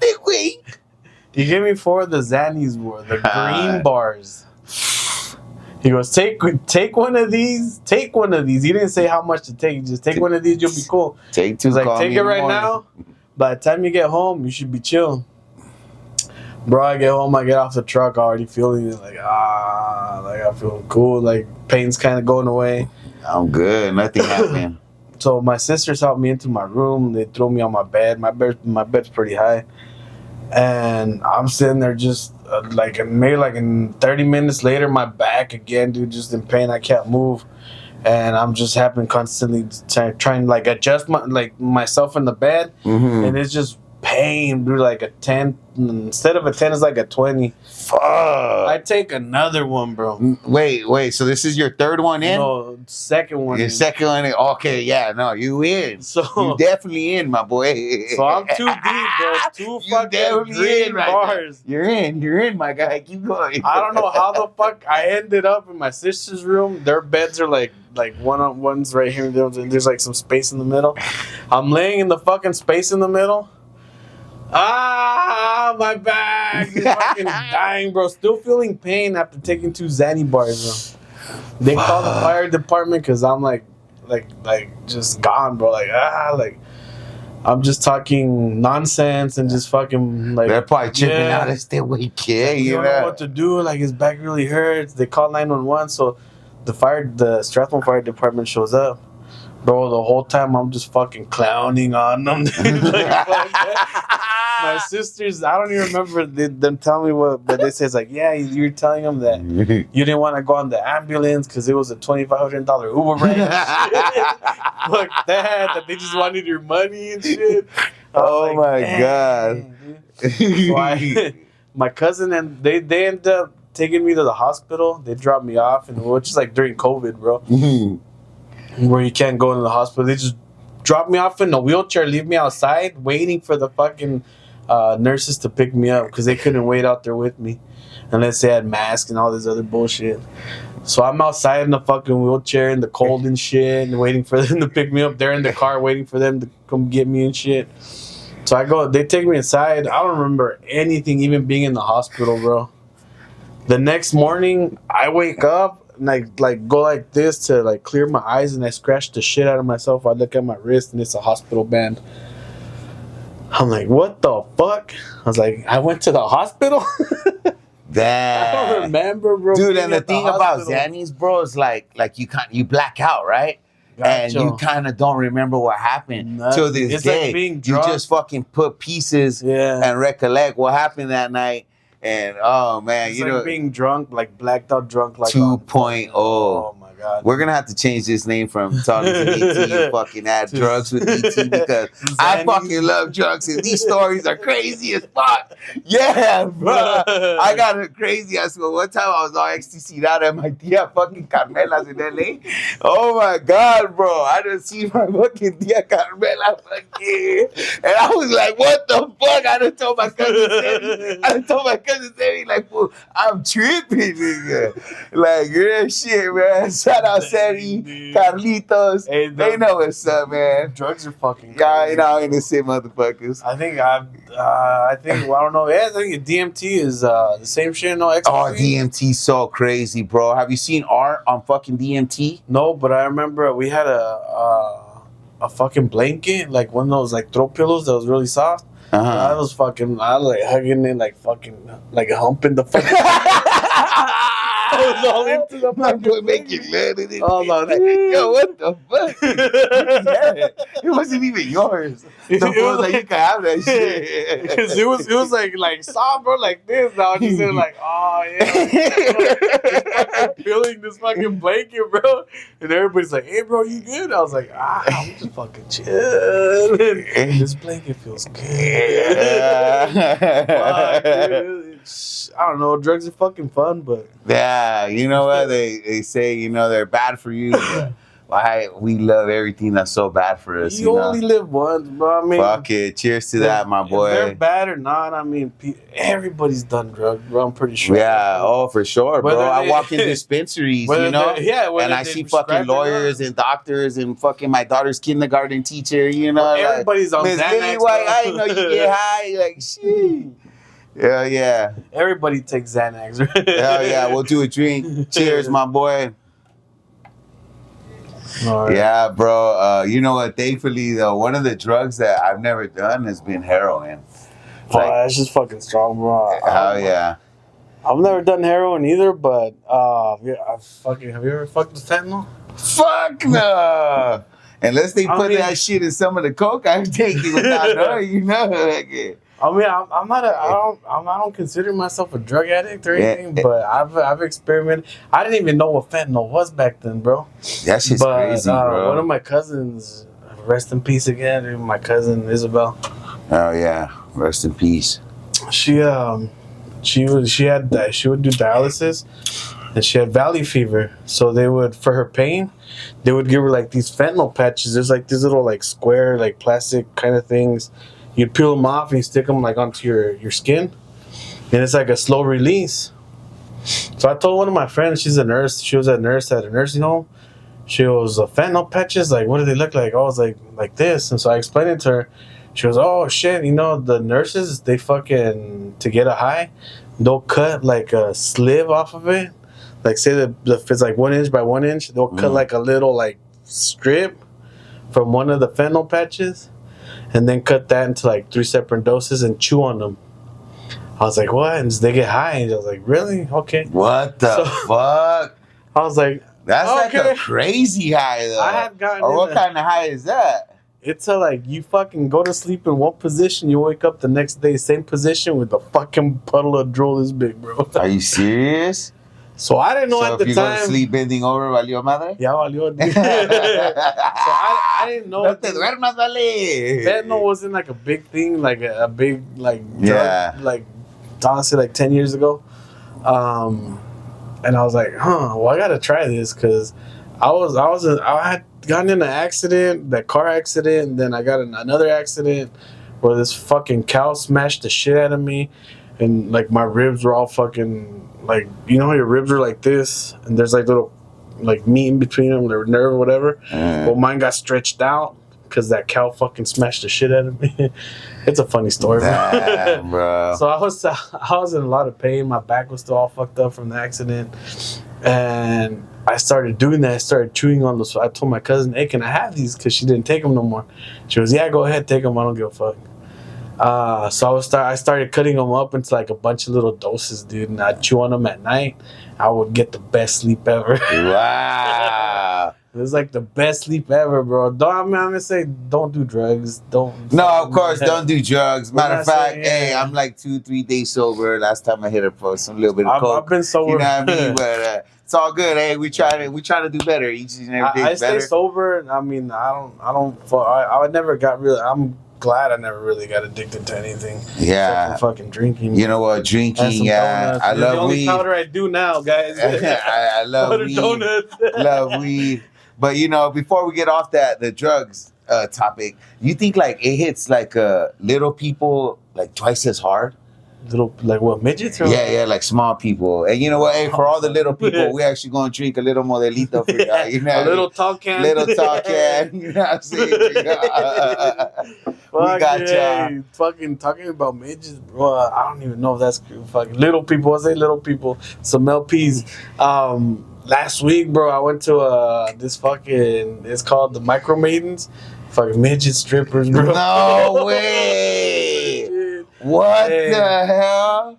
[SPEAKER 1] He gave me 4 of the Xannies, the green bars. He goes, take one of these. Take one of these. He didn't say how much to take. Just take one of these. You'll be cool.
[SPEAKER 2] Take two.
[SPEAKER 1] He's like, take it right now. By the time you get home, you should be chill. Bro, I get home, I get off the truck, already feeling it, like I feel cool, like pain's kind of going away.
[SPEAKER 2] I'm good. Nothing happened.
[SPEAKER 1] So my sisters helped me into my room. They threw me on my bed. My bed's pretty high, and I'm sitting there just maybe in 30 minutes later, my back again, dude, just in pain. I can't move, and I'm just having constantly trying like adjust myself in the bed, and it's just pain, dude. Like a 10 instead of a 10, it's like a 20.
[SPEAKER 2] Fuck.
[SPEAKER 1] I take another one, bro.
[SPEAKER 2] Wait. So this is your third one in?
[SPEAKER 1] No, second one.
[SPEAKER 2] Your second one in. Okay, yeah, no, you in.
[SPEAKER 1] So
[SPEAKER 2] you definitely in, my boy.
[SPEAKER 1] So I'm too deep, bro. Two fucking green bars.
[SPEAKER 2] You're in, my guy. Keep going.
[SPEAKER 1] I don't know how the fuck I ended up in my sister's room. Their beds are like one's right here. There's like some space in the middle. I'm laying in the fucking space in the middle. My back is fucking dying, bro. Still feeling pain after taking 2 Xanny bars, bro. They called the fire department because I'm like just gone, bro. I'm just talking nonsense and just fucking
[SPEAKER 2] they're probably tripping out of stay awake, kid.
[SPEAKER 1] You don't know what to do. Like his back really hurts. They call 911, so the Strathmore Fire Department shows up. Bro, the whole time I'm just fucking clowning on them. My sisters, I don't even remember them telling me what, but they say it's like, yeah, you're telling them that you didn't want to go on the ambulance because it was a $2,500 Uber ride. Fuck that they just wanted your money and shit.
[SPEAKER 2] Oh my God.
[SPEAKER 1] So my cousin and they ended up taking me to the hospital. They dropped me off, and which is like during COVID, bro, where you can't go into the hospital. They just dropped me off in a wheelchair, leave me outside, waiting for the fucking nurses to pick me up because they couldn't wait out there with me unless they had masks and all this other bullshit. So I'm outside in the fucking wheelchair in the cold and shit and waiting for them to pick me up. They're in the car waiting for them to come get me and shit. So I go, they take me inside. I don't remember anything, even being in the hospital, bro. The next morning, I wake up and I go like this to clear my eyes, and I scratch the shit out of myself. I look at my wrist and it's a hospital band. I'm like, what the fuck? I was like, I went to the hospital?
[SPEAKER 2] That
[SPEAKER 1] I don't remember, bro.
[SPEAKER 2] Dude, and the thing about Xannies, bro, is like you black out, right? Gotcha. And you kind of don't remember what happened till this day. Like being drunk. You just fucking put pieces and recollect what happened that night. And oh man,
[SPEAKER 1] it's like being drunk, like blacked out drunk, like
[SPEAKER 2] 2.0.
[SPEAKER 1] Oh my God.
[SPEAKER 2] We're gonna have to change this name from Tallies and ET and fucking add drugs with ET because I fucking love drugs and these stories are crazy as fuck. Yeah, bro. I got it crazy. I swear, one time I was all ecstasy out at my tia fucking Carmela's in LA. Oh my God, bro. I done see my fucking tia Carmela fucking. And I was like, what the fuck? I done told my cousin Sammy, like, fool, I'm tripping, nigga. Like, real shit, man. Shout out Sammy, Carlitos. Hey, they know what's up, man.
[SPEAKER 1] Drugs are fucking crazy.
[SPEAKER 2] Yeah, you know, innocent motherfuckers.
[SPEAKER 1] I think, I don't know. Yeah, I think DMT is the same shit, no ecstasy.
[SPEAKER 2] Oh, DMT's so crazy, bro. Have you seen art on fucking DMT?
[SPEAKER 1] No, but I remember we had a fucking blanket, like one of those throw pillows that was really soft. I was hugging it, like humping the fucking. I was all into the fucking
[SPEAKER 2] making love in it.
[SPEAKER 1] Oh, no.
[SPEAKER 2] Yo, what the fuck? Yeah. It wasn't even yours. The fool like, you can have that shit.
[SPEAKER 1] Because it was like soft, bro, like this. Now and he's like, oh yeah, just feeling this fucking blanket, bro. And everybody's like, hey, bro, you good? I was like, I'm just fucking chilling. This blanket feels good. Fuck, dude. I don't know. Drugs are fucking fun, but
[SPEAKER 2] yeah, you know what they say? You know they're bad for you. But why we love everything that's so bad for us?
[SPEAKER 1] You only live once, bro. I mean,
[SPEAKER 2] fuck it. Cheers to that, my boy.
[SPEAKER 1] If they're bad or not, I mean, everybody's done drugs, bro. I'm pretty sure.
[SPEAKER 2] Yeah, oh for sure, bro. I walk in dispensaries, you know, and I see fucking lawyers and doctors and fucking my daughter's kindergarten teacher. You know,
[SPEAKER 1] everybody's on
[SPEAKER 2] Miss Lily White. I didn't know you get high. Like shit. Hell yeah.
[SPEAKER 1] Everybody takes Xanax.
[SPEAKER 2] Hell yeah. We'll do a drink. Cheers, my boy.
[SPEAKER 1] All right.
[SPEAKER 2] Yeah, bro. You know what? Thankfully, though, one of the drugs that I've never done has been heroin. Like,
[SPEAKER 1] That's just fucking strong, bro.
[SPEAKER 2] hell yeah.
[SPEAKER 1] I've never done heroin either, but have you ever fucked with fentanyl?
[SPEAKER 2] Fuck no. Unless they put that shit in some of the coke I'm taking without knowing, you know. Like,
[SPEAKER 1] I mean, I don't consider myself a drug addict or anything, but I've experimented. I didn't even know what fentanyl was back then, bro.
[SPEAKER 2] That shit's crazy, bro.
[SPEAKER 1] One of my cousins, rest in peace again, dude, my cousin Isabel.
[SPEAKER 2] Oh yeah, rest in peace.
[SPEAKER 1] She would do dialysis, and she had valley fever. So they would, for her pain, they would give her like these fentanyl patches. There's like these little like square like plastic kind of things. You'd peel them off and you stick them like onto your skin, and it's like a slow release. So I told one of my friends, she's a nurse. She was a nurse at a nursing home. She goes, fentanyl patches, like what do they look like? I was like this, and so I explained it to her. She goes, oh shit, you know the nurses, they fucking, to get a high, they'll cut like a sleeve off of it. Like say that if it's like 1 inch by 1 inch, they'll cut like a little like strip from one of the fentanyl patches, and then cut that into like 3 separate doses and chew on them. I was like, what? And they get high. And I was like, really? Okay.
[SPEAKER 2] What the fuck?
[SPEAKER 1] I was like,
[SPEAKER 2] that's
[SPEAKER 1] okay.
[SPEAKER 2] like a crazy high, though.
[SPEAKER 1] I had gotten
[SPEAKER 2] or what kind of high is that?
[SPEAKER 1] It's like you fucking go to sleep in one position, you wake up the next day, same position with a fucking puddle of drool this big, bro.
[SPEAKER 2] Are you serious?
[SPEAKER 1] So I didn't know
[SPEAKER 2] so
[SPEAKER 1] at the
[SPEAKER 2] time. So if you go to sleep bending over, valió madre?
[SPEAKER 1] Yeah, valió. So I didn't know.
[SPEAKER 2] No te duermas, vale.
[SPEAKER 1] Fentanyl wasn't like a big thing, like a big like drug, like honestly like 10 years ago. And I was like, well, I gotta try this because I had gotten in an accident, that car accident, and then I got in another accident where this fucking cow smashed the shit out of me, and like my ribs were all fucking like, you know how your ribs are like this, and there's like little like meat in between them, or nerve or whatever. Well, mine got stretched out because that cow fucking smashed the shit out of me. It's a funny story,
[SPEAKER 2] damn, bro.
[SPEAKER 1] So I was in a lot of pain. My back was still all fucked up from the accident, and I started doing that. I started chewing on those. I told my cousin, hey, can I have these? Because she didn't take them no more. She goes, yeah, go ahead, take them. I don't give a fuck. So I started cutting them up into like a bunch of little doses, dude. And I'd chew on them at night. I would get the best sleep ever.
[SPEAKER 2] Wow.
[SPEAKER 1] It was like the best sleep ever, bro. I'm gonna say, don't do drugs. Don't.
[SPEAKER 2] No, of course, don't do drugs. Matter of fact, hey, I'm like 2-3 days sober. Last time I hit it for some little bit of coke.
[SPEAKER 1] I've been sober.
[SPEAKER 2] You know what I mean? But it's all good. Hey, we try to do better each and every day.
[SPEAKER 1] I stay sober. I mean, I never got really. I'm glad I never really got addicted to anything.
[SPEAKER 2] Yeah,
[SPEAKER 1] except for fucking drinking.
[SPEAKER 2] You know what? Drinking. Yeah, I love weed. The only
[SPEAKER 1] powder I do now, guys.
[SPEAKER 2] I love weed. Donuts. Love weed. But you know, before we get off the drugs topic, you think like it hits like little people like twice as hard?
[SPEAKER 1] Little, like what, midgets? Or
[SPEAKER 2] yeah, like small people. And you know what? Hey, for all the little people, we actually gonna drink a little modelito for y'all. You know,
[SPEAKER 1] a little tall can.
[SPEAKER 2] Little tall can. You know what I'm saying? We got y'all.
[SPEAKER 1] Fucking talking about midgets, bro. I don't even know if that's fucking little people. I say little people. Some LPs. Last week, bro, I went to this fucking. It's called the Micro Maidens. Fucking midget strippers, bro.
[SPEAKER 2] No way. What the hell?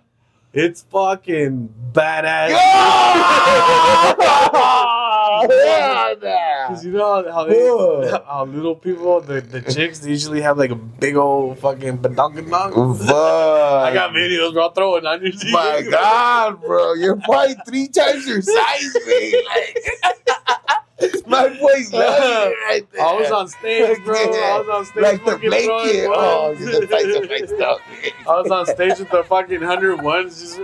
[SPEAKER 1] It's fucking badass. Because you know how little people, the chicks, they usually have like a big old fucking badonkadonk. I got videos, bro. I'll throw it on your TV.
[SPEAKER 2] My God, bro. You're probably 3 times your size, man. My boy's loving it right there.
[SPEAKER 1] I was on stage, bro. I was on stage.
[SPEAKER 2] Like the blanket. Oh, the face stuff.
[SPEAKER 1] I was on stage with the fucking 101s. Just,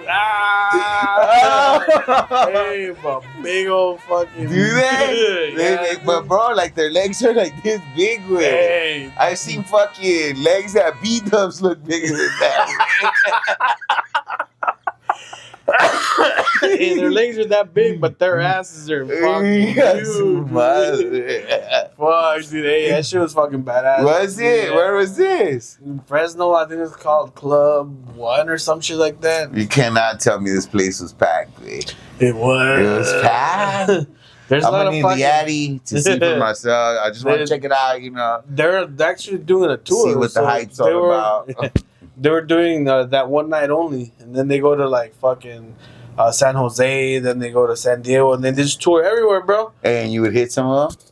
[SPEAKER 1] hey, but big old fucking.
[SPEAKER 2] Do they?
[SPEAKER 1] Yeah.
[SPEAKER 2] But, bro, like their legs are like this big, way.
[SPEAKER 1] Hey.
[SPEAKER 2] I've seen fucking legs that B-dubs look bigger than that.
[SPEAKER 1] And their legs are that big, but their asses are fucking huge. Fuck, dude. Hey, that shit was fucking badass.
[SPEAKER 2] Was it?
[SPEAKER 1] Yeah.
[SPEAKER 2] Where was this?
[SPEAKER 1] In Fresno, I think it's called Club 1 or some shit like that.
[SPEAKER 2] You cannot tell me this place was packed, man.
[SPEAKER 1] It was.
[SPEAKER 2] It was packed.
[SPEAKER 1] There's
[SPEAKER 2] I'm
[SPEAKER 1] a lot
[SPEAKER 2] gonna
[SPEAKER 1] of
[SPEAKER 2] need
[SPEAKER 1] fucking...
[SPEAKER 2] the Addy to see for myself. I just want to check it out, you know.
[SPEAKER 1] They're actually doing a tour.
[SPEAKER 2] See what the hype's all about.
[SPEAKER 1] They were doing that one night only, and then they go to like fucking San Jose, then they go to San Diego, and then they just tour everywhere, bro.
[SPEAKER 2] And you would hit some of them?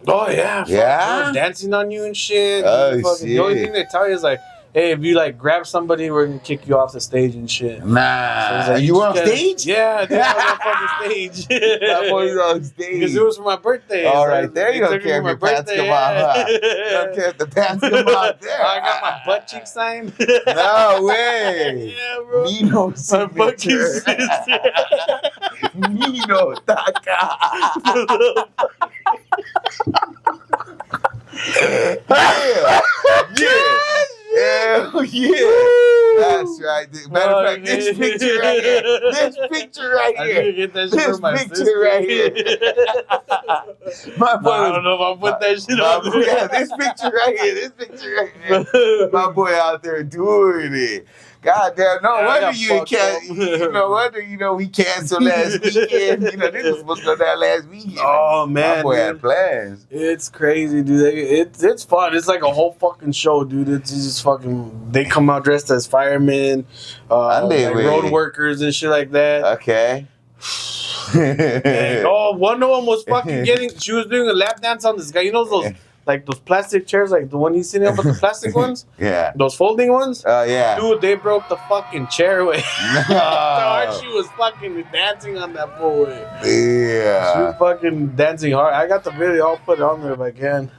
[SPEAKER 1] Oh yeah,
[SPEAKER 2] Yeah?
[SPEAKER 1] they were dancing on you and shit.
[SPEAKER 2] Oh,
[SPEAKER 1] And fucking, the only
[SPEAKER 2] shit.
[SPEAKER 1] thing they tell you is like, hey, if you like grab somebody, we're gonna kick you off the stage and shit.
[SPEAKER 2] Nah.
[SPEAKER 1] So it's like,
[SPEAKER 2] you were on
[SPEAKER 1] just gotta-
[SPEAKER 2] stage?
[SPEAKER 1] Yeah, dude, I was on fucking stage.
[SPEAKER 2] That boy was on stage.
[SPEAKER 1] Because it was for my birthday.
[SPEAKER 2] All
[SPEAKER 1] So
[SPEAKER 2] right, there
[SPEAKER 1] they
[SPEAKER 2] you don't
[SPEAKER 1] took me
[SPEAKER 2] care
[SPEAKER 1] for
[SPEAKER 2] if
[SPEAKER 1] my
[SPEAKER 2] your pants
[SPEAKER 1] birthday,
[SPEAKER 2] come out, huh?
[SPEAKER 1] yeah.
[SPEAKER 2] You don't care if the pants come out there.
[SPEAKER 1] I got my butt cheek signed.
[SPEAKER 2] No way.
[SPEAKER 1] Yeah, bro.
[SPEAKER 2] Nino
[SPEAKER 1] My butt cheek
[SPEAKER 2] signature. Nino Taka. Yeah. Hell yeah. That's right. Matter of fact, this picture right here. This picture right
[SPEAKER 1] I
[SPEAKER 2] here.
[SPEAKER 1] need to get that shit
[SPEAKER 2] This
[SPEAKER 1] for my
[SPEAKER 2] picture
[SPEAKER 1] sister.
[SPEAKER 2] right here. My boy
[SPEAKER 1] I don't know if I'll put that shit
[SPEAKER 2] my
[SPEAKER 1] on
[SPEAKER 2] boy,
[SPEAKER 1] there.
[SPEAKER 2] yeah, this picture right here. This picture right here. My boy out there doing it. God damn, no
[SPEAKER 1] Yeah, I
[SPEAKER 2] wonder
[SPEAKER 1] got
[SPEAKER 2] you
[SPEAKER 1] fucked
[SPEAKER 2] can't.
[SPEAKER 1] up.
[SPEAKER 2] No wonder we canceled last weekend. This was supposed to go down last weekend.
[SPEAKER 1] Oh man,
[SPEAKER 2] My boy
[SPEAKER 1] dude.
[SPEAKER 2] had plans.
[SPEAKER 1] It's crazy, dude. It's fun. It's like a whole fucking show, dude. It's just fucking. They come out dressed as firemen, like road workers and shit like that.
[SPEAKER 2] Okay.
[SPEAKER 1] And, one of them was fucking getting. She was doing a lap dance on this guy. You know those like those plastic chairs, like the one he's sitting on, but the plastic ones.
[SPEAKER 2] Yeah.
[SPEAKER 1] Those folding ones.
[SPEAKER 2] Oh yeah.
[SPEAKER 1] Dude, they broke the fucking chair away.
[SPEAKER 2] No.
[SPEAKER 1] So hard she was fucking dancing on that pool way. She
[SPEAKER 2] Yeah.
[SPEAKER 1] was fucking dancing hard. I got the video. I'll put it on there if I can.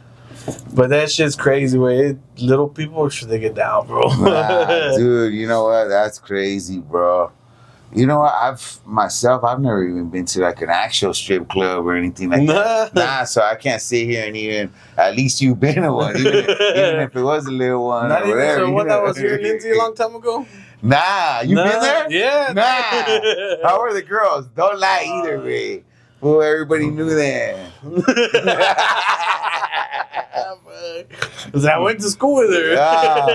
[SPEAKER 1] But that shit's crazy. Way little people should they get down, bro?
[SPEAKER 2] Nah, dude, you know what? That's crazy, bro. You know what? I've never even been to like an actual strip club or anything like that. Nah, so I can't sit here and even. At least you've been to one, even if it was a little one.
[SPEAKER 1] Not
[SPEAKER 2] or
[SPEAKER 1] even
[SPEAKER 2] whatever,
[SPEAKER 1] the one that was here in Lindsay a long time ago.
[SPEAKER 2] Nah, you been there?
[SPEAKER 1] Yeah.
[SPEAKER 2] Nah. How were the girls? Don't lie either, way. Well, everybody knew that.
[SPEAKER 1] Cause I went to school with her.
[SPEAKER 2] Yeah.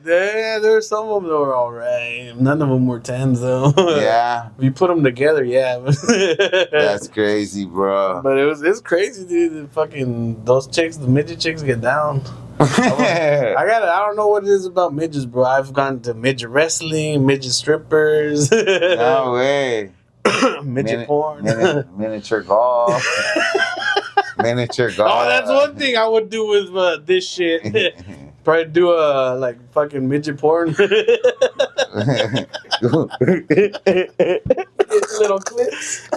[SPEAKER 1] Yeah, there's some of them that were alright. None of them were 10s though.
[SPEAKER 2] Yeah.
[SPEAKER 1] If you put them together, yeah.
[SPEAKER 2] That's crazy, bro.
[SPEAKER 1] But it's crazy, dude. The midget chicks get down. I don't know what it is about midgets, bro. I've gone to midget wrestling, midget strippers.
[SPEAKER 2] No way.
[SPEAKER 1] Midget porn.
[SPEAKER 2] Miniature golf. Miniature golf.
[SPEAKER 1] Oh, that's one thing I would do with this shit. Probably do a like fucking midget porn. Little clips.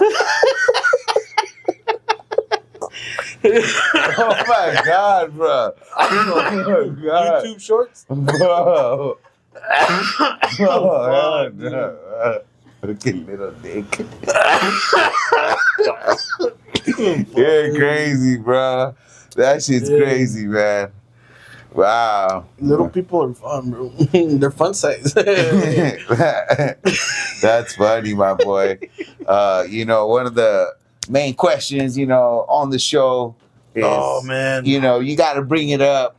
[SPEAKER 2] Oh my god, bro. Oh my god.
[SPEAKER 1] YouTube shorts.
[SPEAKER 2] Bro. Oh, no. Fucking little dick. You're crazy, bro. That shit's crazy, man. Wow.
[SPEAKER 1] Little people are fun, bro. They're fun size.
[SPEAKER 2] That's funny, my boy. One of the main questions, on the show is,
[SPEAKER 1] Oh, man.
[SPEAKER 2] you got to bring it up.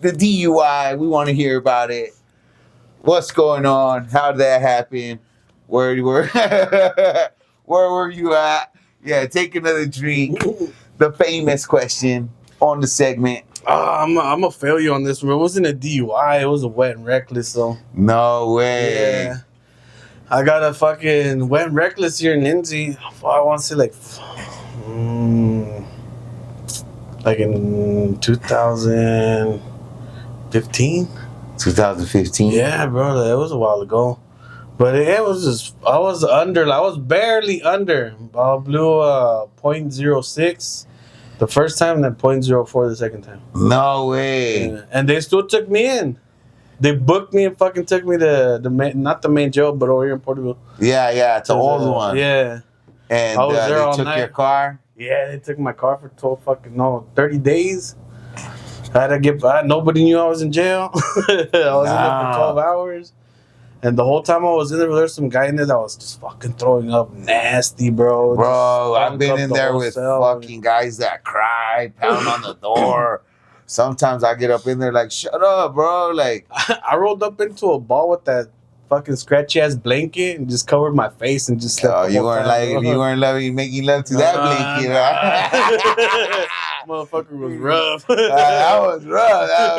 [SPEAKER 2] The DUI, we want to hear about it. What's going on? How did that happen? Where were you at? Yeah, take another drink. The famous question on the segment.
[SPEAKER 1] I'm gonna fail you on this one. It wasn't a DUI. It was a wet and reckless, though.
[SPEAKER 2] No way.
[SPEAKER 1] Yeah. I got a fucking wet and reckless here in Lindsay. I want to say like in 2015.
[SPEAKER 2] 2015?
[SPEAKER 1] Yeah, bro. That was a while ago. But it was just, I was barely under. I blew a .06 the first time and then .04 the second time.
[SPEAKER 2] No way.
[SPEAKER 1] Yeah. And they still took me in. They booked me and fucking took me to not the main jail, but over here in Porterville.
[SPEAKER 2] Yeah, it's an old one.
[SPEAKER 1] Yeah.
[SPEAKER 2] And
[SPEAKER 1] I was there
[SPEAKER 2] they
[SPEAKER 1] all
[SPEAKER 2] took
[SPEAKER 1] night.
[SPEAKER 2] your car?
[SPEAKER 1] Yeah, they took my car for 30 days. Nobody knew I was in jail. I was in there for 12 hours. And the whole time I was in there some guy in there that was just fucking throwing up nasty, bro.
[SPEAKER 2] Bro,
[SPEAKER 1] Just
[SPEAKER 2] I've been
[SPEAKER 1] stunk
[SPEAKER 2] in
[SPEAKER 1] up the
[SPEAKER 2] there
[SPEAKER 1] whole
[SPEAKER 2] with
[SPEAKER 1] cell,
[SPEAKER 2] fucking guys that cry, pound on the door. Sometimes I get up in there like, shut up, bro. Like,
[SPEAKER 1] I rolled up into a ball with that fucking scratchy ass blanket and just covered my face and just slept the
[SPEAKER 2] you
[SPEAKER 1] whole
[SPEAKER 2] weren't
[SPEAKER 1] time,
[SPEAKER 2] like,
[SPEAKER 1] bro.
[SPEAKER 2] you weren't making love to that blanket. Right?
[SPEAKER 1] Motherfucker was rough.
[SPEAKER 2] That was rough. That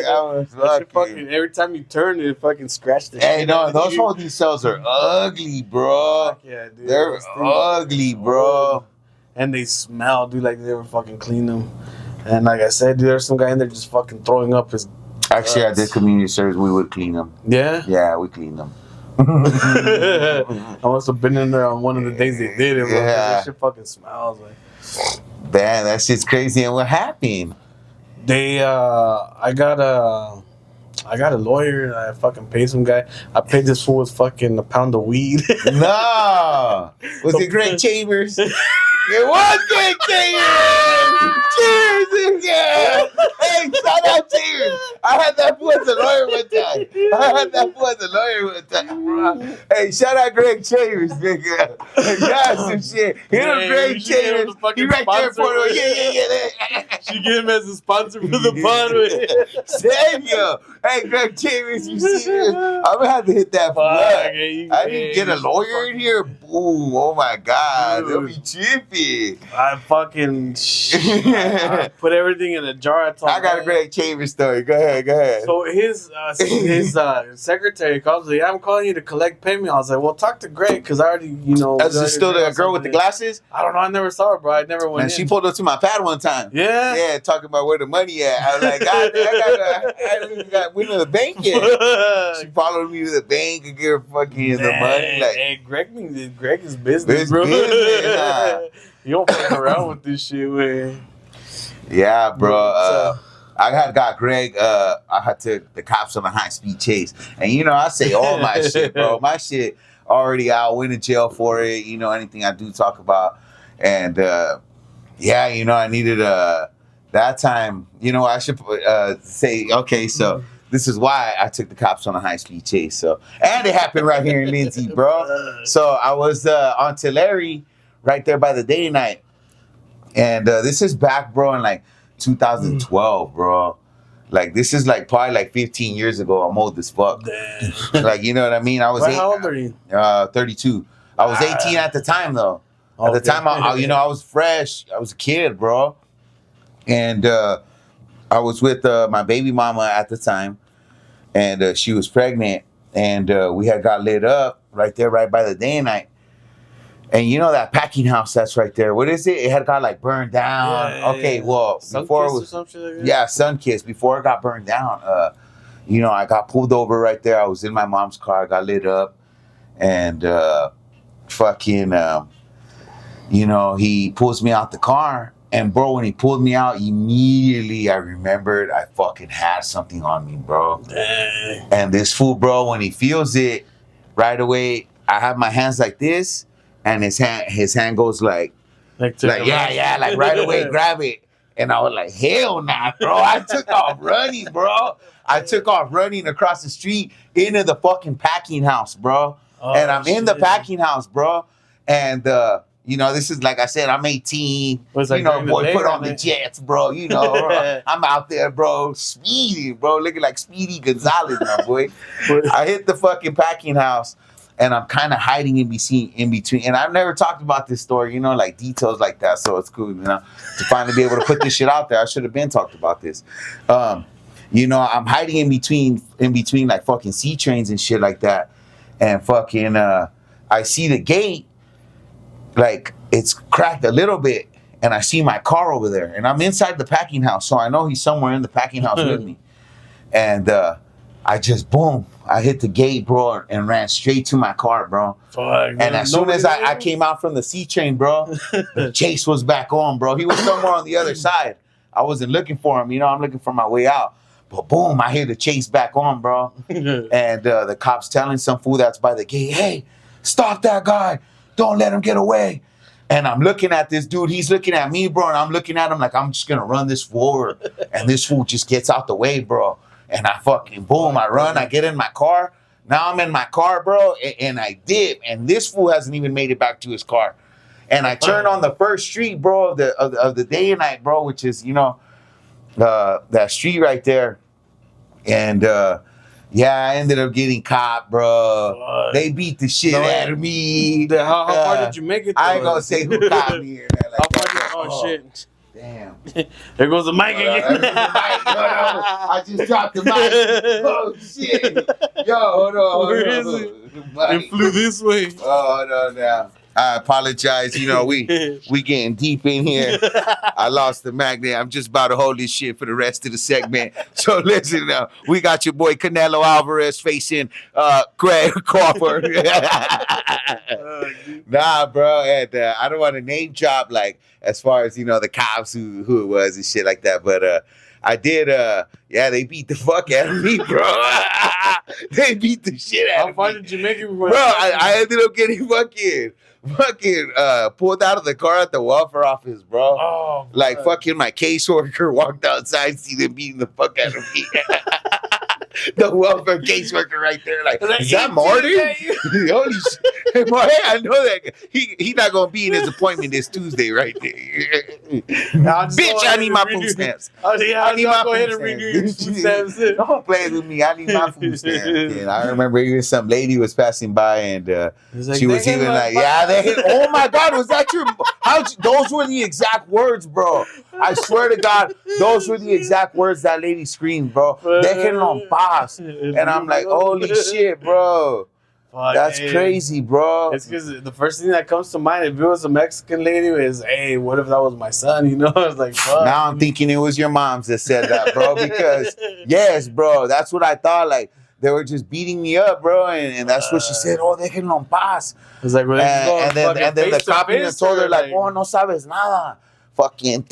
[SPEAKER 2] was
[SPEAKER 1] That shit
[SPEAKER 2] fucking.
[SPEAKER 1] fucking every time you turn it fucking scratched the
[SPEAKER 2] Hey,
[SPEAKER 1] shit
[SPEAKER 2] no,
[SPEAKER 1] out of
[SPEAKER 2] those
[SPEAKER 1] you.
[SPEAKER 2] holding cells are ugly, bro.
[SPEAKER 1] Fuck yeah, dude.
[SPEAKER 2] They're
[SPEAKER 1] Those things are
[SPEAKER 2] ugly, bro.
[SPEAKER 1] And they smell, dude, like they never fucking clean them. And like I said, dude, there's some guy in there just fucking throwing up his
[SPEAKER 2] Actually, I
[SPEAKER 1] guts.
[SPEAKER 2] did community service. We would clean them.
[SPEAKER 1] Yeah?
[SPEAKER 2] Yeah, we cleaned them.
[SPEAKER 1] I must have been in there on one of the days they did it, bro.
[SPEAKER 2] Yeah.
[SPEAKER 1] That shit fucking smells like.
[SPEAKER 2] Man, that shit's crazy. And what happened?
[SPEAKER 1] I got a lawyer. I fucking paid some guy. I paid this fool with fucking a pound of weed.
[SPEAKER 2] No. Was it Greg Chambers? It was Greg Chambers. Cheers, yeah. Hey, shout out Chambers. I had that fool as a lawyer one time. Bro. Hey, shout out Greg Chambers, nigga. Got some shit. Hit him, Greg Chambers. He right there for him. Yeah.
[SPEAKER 1] She get him as a sponsor for the pod.
[SPEAKER 2] Same yo. Hey, Greg Chambers, you see this? I'm gonna have to hit that plug. I didn't get a lawyer in here. Boom. Oh my God. They'll be trippy.
[SPEAKER 1] I fucking I put everything in a jar.
[SPEAKER 2] I got a Greg Chambers story. Go ahead.
[SPEAKER 1] So his secretary calls me. I'm calling you to collect payment. I was like, well, talk to Greg because I already,
[SPEAKER 2] Is it still the girl with the glasses?
[SPEAKER 1] I don't know. I never saw her, bro. I never went
[SPEAKER 2] And
[SPEAKER 1] in.
[SPEAKER 2] she pulled up to my pad one time.
[SPEAKER 1] Yeah?
[SPEAKER 2] Yeah, talking about where the money at. I was like, God, we to the bank yet. She followed me to the bank and get her fucking the money. Like,
[SPEAKER 1] hey, Greg is business, bro. You don't fuck around with this shit, man.
[SPEAKER 2] Yeah, bro. I had got Greg. I had took the cops on a high speed chase, and I say all my shit, bro. My shit already out. Went to jail for it. Anything I do talk about, and I needed that time. I should say okay. So this is why I took the cops on a high speed chase. So and it happened right here in Lindsay, bro. So I was on Tulare, right there by the day night, and this is back, bro, in like 2012, bro. Like this is like probably like 15 years ago. I'm old as fuck.
[SPEAKER 1] Damn.
[SPEAKER 2] Like you know what I mean? I was
[SPEAKER 1] how old are you?
[SPEAKER 2] 32. I was 18 at the time though. At the time, I was fresh. I was a kid, bro. And I was with my baby mama at the time, and she was pregnant, and we had got lit up right there, right by the day and night. And that packing house that's right there. What is it? It had got like burned down.
[SPEAKER 1] Yeah,
[SPEAKER 2] okay, well before it was Sunkist. Before it got burned down, I got pulled over right there. I was in my mom's car. I got lit up, and he pulls me out the car. And bro, when he pulled me out, immediately I remembered I fucking had something on me, bro.
[SPEAKER 1] Dang.
[SPEAKER 2] And this fool, bro, when he feels it, right away, I have my hands like this, and his hand goes like right away, grab it. And I was like, hell nah, bro. I took off running, bro. I took off running across the street into the fucking packing house, bro. And I'm in the packing house, bro. And this is like I said, I'm 18. Boy, put on the jets, bro. I'm out there, bro, speeding, bro, looking like Speedy Gonzalez, my boy. I hit the fucking packing house, and I'm kind of hiding in between. And I've never talked about this story, like details like that. So it's cool, to finally be able to put this shit out there. I should have been talked about this. I'm hiding in between like fucking C trains and shit like that. And fucking, I see the gate. Like it's cracked a little bit, and I see my car over there, and I'm inside the packing house, so I know he's somewhere in the packing house with me. And I just I hit the gate, bro, and ran straight to my car, bro.
[SPEAKER 1] Fuck,
[SPEAKER 2] and as soon as I came out from the C train, bro, the chase was back on, bro. He was somewhere on the other side. I wasn't looking for him, I'm looking for my way out. But boom, I hear the chase back on, bro. And the cops telling some fool that's by the gate, hey, stop that guy. Don't let him get away. And I'm looking at this dude. He's looking at me, bro. And I'm looking at him like I'm just going to run this forward. And this fool just gets out the way, bro. And I fucking, boom, I run. I get in my car. Now I'm in my car, bro, and I dip, and this fool hasn't even made it back to his car. And I turn on the first street, bro, of the day and night, bro, which is, that street right there. And I ended up getting caught, bro. They beat the shit out of me.
[SPEAKER 1] How far did you make it?
[SPEAKER 2] I ain't gonna say who caught me.
[SPEAKER 1] How far did? Oh shit!
[SPEAKER 2] Damn.
[SPEAKER 1] There goes the mic again.
[SPEAKER 2] I just dropped the mic. Oh shit! Yo, hold on.
[SPEAKER 1] Where is it? It flew this way.
[SPEAKER 2] Oh no, now. I apologize. We getting deep in here. I lost the magnet. I'm just about to hold this shit for the rest of the segment. So listen, we got your boy Canelo Alvarez facing Greg Crawford. Nah, bro. And I don't want to name drop as far as the cops who it was and shit like that. But I did. They beat the fuck out of me, bro. They beat the shit out of me.
[SPEAKER 1] How far did you make it,
[SPEAKER 2] bro? I ended up getting fucking pulled out of the car at the welfare office, bro.
[SPEAKER 1] Oh,
[SPEAKER 2] fucking my caseworker walked outside, see them beating the fuck out of me. The welfare caseworker right there, is that Marty? Holy shit, Marty! I know that he not gonna be in his appointment this Tuesday, right there. Bitch, I need my food stamps.
[SPEAKER 1] I need my
[SPEAKER 2] food
[SPEAKER 1] ahead and renew your food stamps.
[SPEAKER 2] Don't play with me. I need my food stamps. And I remember even some lady was passing by and she was even they hit. Oh my God, was that your? Those were the exact words, bro. I swear to God, those were the exact words that lady screamed, bro. They hit on paz, and I'm like, holy shit, bro. Fuck, that's crazy, bro.
[SPEAKER 1] It's because the first thing that comes to mind, if it was a Mexican lady, is, hey, what if that was my son? It's like, fuck.
[SPEAKER 2] Now I'm thinking it was your moms that said that, bro. Because yes, bro, that's what I thought. They were just beating me up, bro, and that's what she said. Oh, they hit on paz.
[SPEAKER 1] It's like, well,
[SPEAKER 2] and then the cop even told her oh, no sabes nada. Fucking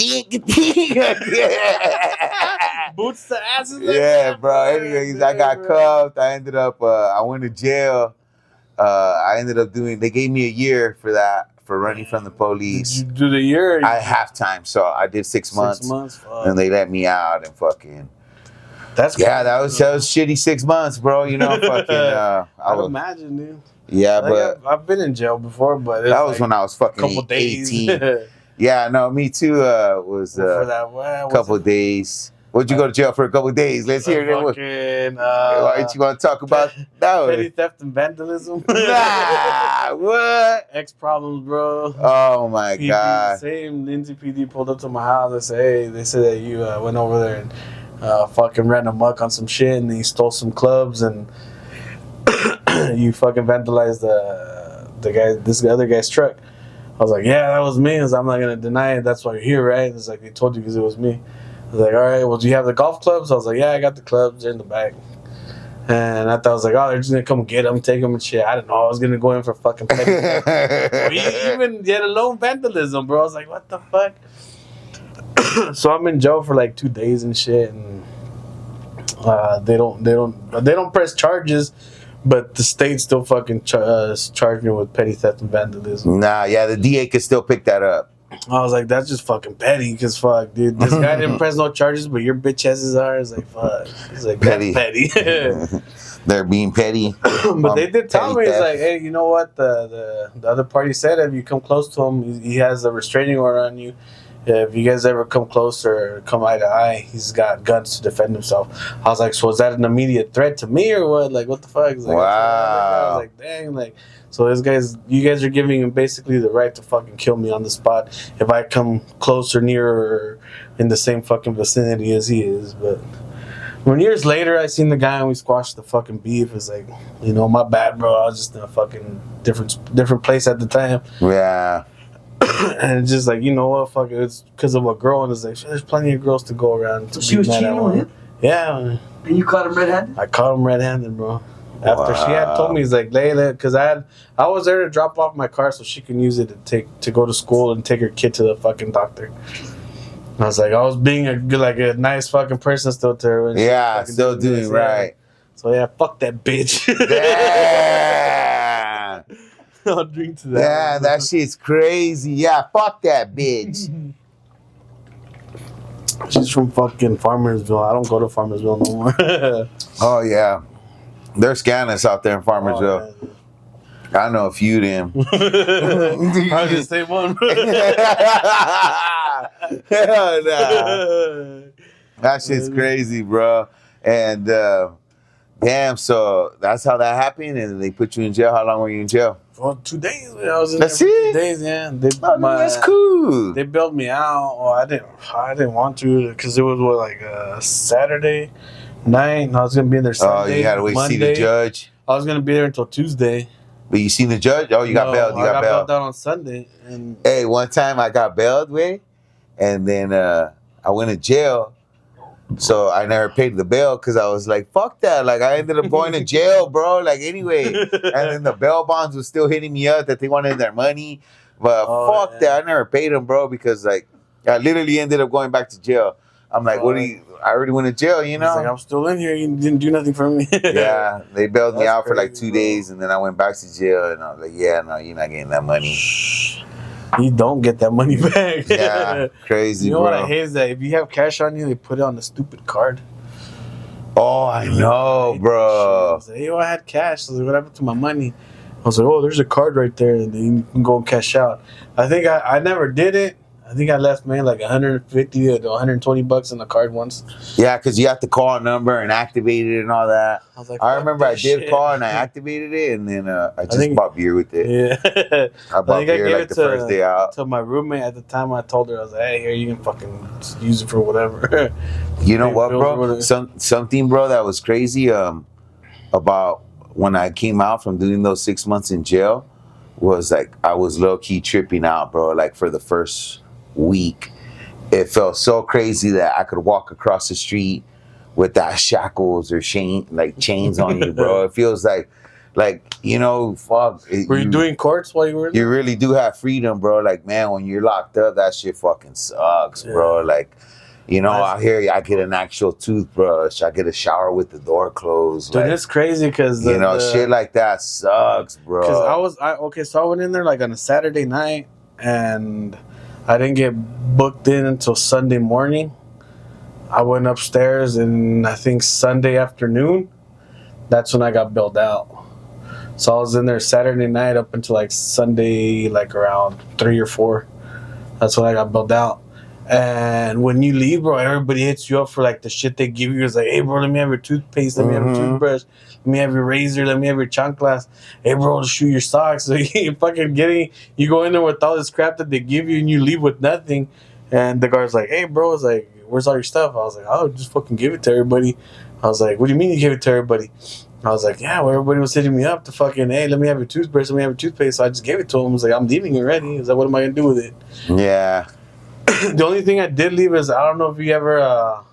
[SPEAKER 1] boots to asses.
[SPEAKER 2] Yeah, bro. Anyways, I got cuffed. I ended up. I went to jail. I ended up they gave me a year for that, for running from the police.
[SPEAKER 1] Did you do the year?
[SPEAKER 2] I half time, so I did 6 months.
[SPEAKER 1] 6 months, fuck.
[SPEAKER 2] And they let me out and fucking.
[SPEAKER 1] That's crazy.
[SPEAKER 2] That was shitty 6 months, bro. Fucking.
[SPEAKER 1] I would imagine, dude.
[SPEAKER 2] Yeah, but
[SPEAKER 1] I've been in jail before, but
[SPEAKER 2] that was when I was fucking
[SPEAKER 1] couple days.
[SPEAKER 2] 18. Yeah, no, me too. Was
[SPEAKER 1] for that,
[SPEAKER 2] couple days. What'd you go to jail for a couple days? Let's hear it. Why did you want to talk about that?
[SPEAKER 1] Petty theft and vandalism.
[SPEAKER 2] Nah, what?
[SPEAKER 1] X problems, bro.
[SPEAKER 2] Oh my God.
[SPEAKER 1] Same Lindsay PD pulled up to my house and said, hey, they said that you went over there and fucking ran amok on some shit and you stole some clubs and you fucking vandalized this other guy's truck. I was like, yeah, that was me. I'm not going to deny it. That's why you're here, right? It's like, they told you because it was me. I was like, all right, well, do you have the golf clubs? I was like, yeah, I got the clubs. They're in the back. And I thought, I was like, oh, they're just going to come get them, take them and shit. I didn't know I was going to go in for fucking petty. Even yet alone vandalism, bro. I was like, what the fuck? So I'm in jail for 2 days and shit. And they don't press charges. But the state still fucking charged me with petty theft and vandalism.
[SPEAKER 2] Nah, yeah, the DA could still pick that up.
[SPEAKER 1] I was like, that's just fucking petty, because fuck, dude. This guy didn't press no charges, but your bitch asses are. It's like, fuck. It's like, petty. That's petty.
[SPEAKER 2] They're being petty.
[SPEAKER 1] But they did tell me, it's like, hey, you know what? The other party said if you come close to him, he has a restraining order on you. If you guys ever come close or come eye to eye, he's got guns to defend himself. I was like, so is that an immediate threat to me or what? Like, what the fuck? Like,
[SPEAKER 2] wow.
[SPEAKER 1] I was like, dang, so you guys are giving him basically the right to fucking kill me on the spot if I come close or near or in the same fucking vicinity as he is. But when years later I seen the guy and we squashed the fucking beef, it's like, my bad, bro. I was just in a fucking different place at the time.
[SPEAKER 2] Yeah.
[SPEAKER 1] And it's just like, you know what, fuck it, it's because of a girl, and it's like, there's plenty of girls to go around.
[SPEAKER 4] So she was cheating with him?
[SPEAKER 1] Yeah.
[SPEAKER 4] And you caught him red-handed?
[SPEAKER 1] I caught him red-handed, bro. After she had told me, he's like, Layla, because I was there to drop off my car so she can use it to go to school and take her kid to the fucking doctor. And I was like, I was being a nice fucking person still to her.
[SPEAKER 2] Yeah, still doing right.
[SPEAKER 1] So yeah, fuck that bitch.
[SPEAKER 2] Yeah.
[SPEAKER 1] I'll drink to that.
[SPEAKER 2] Yeah, that shit's crazy. Yeah, fuck that bitch.
[SPEAKER 1] She's from fucking Farmersville. I don't go to Farmersville no more.
[SPEAKER 2] Oh, yeah. They're scandalous out there in Farmersville. I know a few of them.
[SPEAKER 1] Probably the same one.
[SPEAKER 2] Hell nah. That shit's crazy, bro. And damn, so that's how that happened, and they put you in jail. How long were you in jail?
[SPEAKER 1] For 2 days. I was in
[SPEAKER 2] That's
[SPEAKER 1] there for
[SPEAKER 2] it?
[SPEAKER 1] 2 days. Yeah,
[SPEAKER 2] That's cool.
[SPEAKER 1] They bailed me out. Oh, I didn't want to because it was like a Saturday night. And I was gonna be in there Sunday.
[SPEAKER 2] Oh, you had to wait to see the judge.
[SPEAKER 1] I was gonna be there until Tuesday.
[SPEAKER 2] But you seen the judge? Oh, you got bailed. You got bailed
[SPEAKER 1] out on Sunday. And
[SPEAKER 2] hey, one time I got bailed, way, and then I went to jail. So I never paid the bail because I was like, fuck that. Like, I ended up going to jail, bro. Like, anyway. And then the bail bonds was still hitting me up that they wanted their money. But fuck that. I never paid them, bro, because, like, I literally ended up going back to jail. I'm like, what do you... I already went to jail, you know?
[SPEAKER 1] Like, I'm still in here. You didn't do nothing for me.
[SPEAKER 2] Yeah. They bailed me out for, like, 2
[SPEAKER 1] bro.
[SPEAKER 2] days, and then I went back to jail, and I was like, yeah, no, you're not getting that money.
[SPEAKER 1] You don't get that money back.
[SPEAKER 2] Yeah, crazy,
[SPEAKER 1] You know
[SPEAKER 2] bro.
[SPEAKER 1] what I hate is that if you have cash on you, they put it on the stupid card.
[SPEAKER 2] Oh, I know, bro.
[SPEAKER 1] I was like, I had cash. I was like, what happened to my money? I was like, oh, there's a card right there. And then you can go and cash out. I think I never did it. I think I left like 150 to 120 bucks in the card once.
[SPEAKER 2] Yeah, because you have to call a number and activate it and all that.
[SPEAKER 1] I was like,
[SPEAKER 2] I remember I did
[SPEAKER 1] shit.
[SPEAKER 2] call and I activated it, and then I just bought beer with it.
[SPEAKER 1] Yeah.
[SPEAKER 2] I bought beer like the first day out.
[SPEAKER 1] To my roommate at the time, I told her, I was like, hey, here, you can fucking use it for whatever.
[SPEAKER 2] You know what, bro? Something, bro, that was crazy about when I came out from doing those 6 months in jail was like I was low-key tripping out, bro, like for the first week. It felt so crazy that I could walk across the street with that shackles or chains on you, bro. It feels like you know, fuck.
[SPEAKER 1] Were you doing courts while you were there?
[SPEAKER 2] You really do have freedom, bro. Like, man, when you're locked up, that shit fucking sucks, bro. Like, you know, out here, I get an actual toothbrush. I get a shower with the door closed.
[SPEAKER 1] Dude,
[SPEAKER 2] like,
[SPEAKER 1] it's crazy because
[SPEAKER 2] you know, shit like that sucks, bro.
[SPEAKER 1] Because so I went in there like on a Saturday night, and I didn't get booked in until Sunday morning. I went upstairs, and I think Sunday afternoon, that's when I got bailed out. So I was in there Saturday night up until like Sunday, like around 3 or 4. That's when I got bailed out. And when you leave, bro, everybody hits you up for like the shit they give you. It's like, hey, bro, let me have your toothpaste. Let me have your toothbrush. Let me have your razor. Let me have your chanclas. Hey, bro, shoe your socks. So you go in there with all this crap that they give you and you leave with nothing. And the guard's like, hey, bro, it's like, where's all your stuff? I was like, oh, just fucking give it to everybody. I was like, what do you mean you give it to everybody? I was like, yeah, well, everybody was hitting me up to fucking, hey, let me have your toothbrush. Let me have your toothpaste. So I just gave it to him. I was like, I'm leaving already. He was like, what am I going to do with it?
[SPEAKER 2] Yeah.
[SPEAKER 1] The only thing I did leave is, I don't know if you ever,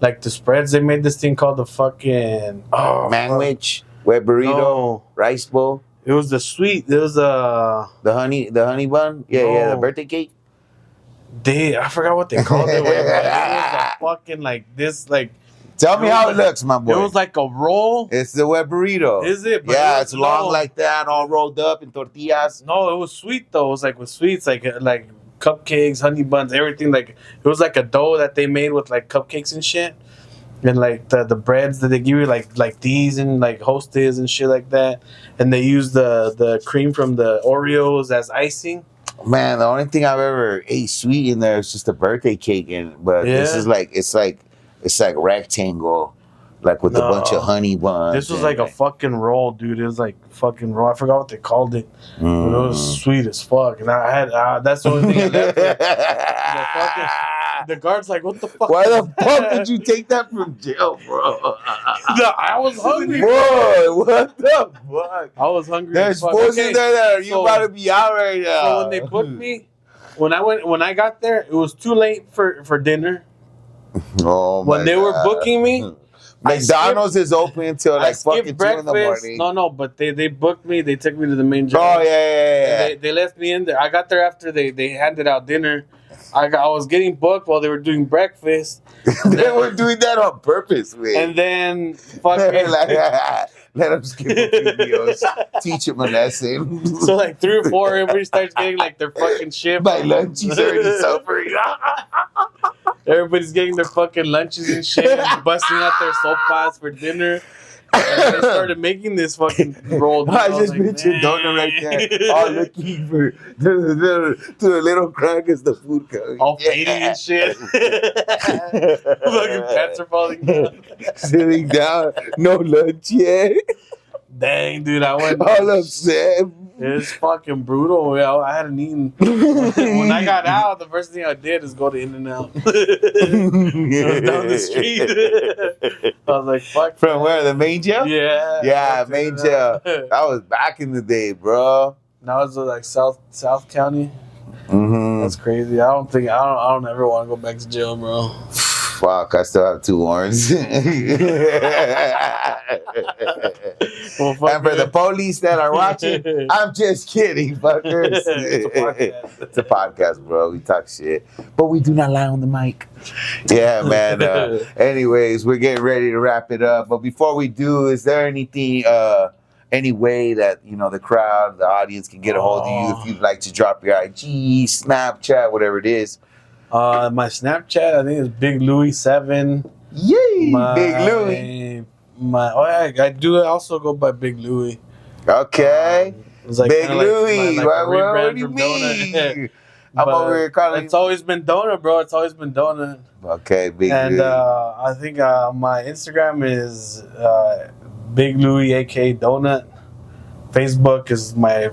[SPEAKER 1] like the spreads, they made this thing called the fucking...
[SPEAKER 2] Manwich, wet burrito, rice bowl.
[SPEAKER 1] It was the sweet. It was
[SPEAKER 2] the honey bun. Yeah, the birthday cake.
[SPEAKER 1] I forgot what they called it. It was a fucking like this, like...
[SPEAKER 2] Tell me how it looks, my boy.
[SPEAKER 1] It was like a roll.
[SPEAKER 2] It's the wet burrito.
[SPEAKER 1] Is it?
[SPEAKER 2] Yeah, it's long like that, all rolled up in tortillas.
[SPEAKER 1] No, it was sweet though. It was like with sweets, like cupcakes, honey buns, everything. Like it was like a dough that they made with like cupcakes and shit, and like the breads that they give you, like these and like Hostess and shit like that. And they use the cream from the Oreos as icing.
[SPEAKER 2] Man, the only thing I've ever ate sweet in there is just a birthday cake, this is like it's like rectangle, like with a bunch of honey buns.
[SPEAKER 1] This was like a fucking roll, dude. It was like fucking roll. I forgot what they called it. But it was sweet as fuck. And I had that's the only thing I left there. The guard's like, what the fuck?
[SPEAKER 2] Why the fuck did you take that from jail, bro?
[SPEAKER 1] I was hungry,
[SPEAKER 2] bro. What the fuck?
[SPEAKER 1] I was hungry.
[SPEAKER 2] There's fools in there that you about to be out right now.
[SPEAKER 1] So when they booked me, when I got there, it was too late for dinner.
[SPEAKER 2] Oh my
[SPEAKER 1] When they were booking me,
[SPEAKER 2] McDonald's is open until like fucking 2 in the morning.
[SPEAKER 1] No, but they booked me. They took me to the main job.
[SPEAKER 2] Oh yeah.
[SPEAKER 1] They left me in there. I got there after they handed out dinner. I was getting booked while they were doing breakfast.
[SPEAKER 2] They were doing that on purpose, man.
[SPEAKER 1] And then fucking
[SPEAKER 2] let them skip a few meals, teach them a lesson.
[SPEAKER 1] So like 3 or 4, everybody starts getting like their fucking shift.
[SPEAKER 2] My lunch is already suffering.
[SPEAKER 1] Everybody's getting their fucking lunches and shit, and busting out their sopas for dinner. And they started making this fucking roll.
[SPEAKER 2] I just mentioned donut right there. All looking for to the little crack as the food comes.
[SPEAKER 1] All fading and shit. Fucking pets are falling down.
[SPEAKER 2] Sitting down, no lunch yet.
[SPEAKER 1] Dang, dude, I went
[SPEAKER 2] All upset.
[SPEAKER 1] It's fucking brutal. Yo. I hadn't eaten. When I got out, the first thing I did is go to In-N-Out. It was down the street. I was like, fuck.
[SPEAKER 2] From where? The main jail?
[SPEAKER 1] Yeah.
[SPEAKER 2] Yeah, main jail. That was back in the day, bro.
[SPEAKER 1] Now it's like South County.
[SPEAKER 2] Mm-hmm.
[SPEAKER 1] That's crazy. I don't ever want to go back to jail, bro.
[SPEAKER 2] Fuck, I still have 2 warrants.
[SPEAKER 1] Well, fuck
[SPEAKER 2] And for the police that are watching, I'm just kidding, fuckers. It's a podcast, bro. We talk shit, but we do not lie on the mic. Yeah, man. Anyways, we're getting ready to wrap it up. But before we do, is there anything, any way that the crowd, the audience can get a hold of you if you'd like to drop your IG, Snapchat, whatever it is?
[SPEAKER 1] My Snapchat, I think is Big Louis 7.
[SPEAKER 2] Yay, Big Louis.
[SPEAKER 1] I do also go by Big Louis.
[SPEAKER 2] Okay.
[SPEAKER 1] It's like
[SPEAKER 2] Big Louis.
[SPEAKER 1] Like a
[SPEAKER 2] what
[SPEAKER 1] rebrand
[SPEAKER 2] do you
[SPEAKER 1] from
[SPEAKER 2] mean?
[SPEAKER 1] Donut.
[SPEAKER 2] I'm over here calling.
[SPEAKER 1] It's always been Donut, bro. It's always been Donut.
[SPEAKER 2] Okay, Big
[SPEAKER 1] And
[SPEAKER 2] Louis.
[SPEAKER 1] I think my Instagram is Big Louis, aka Donut. Facebook is my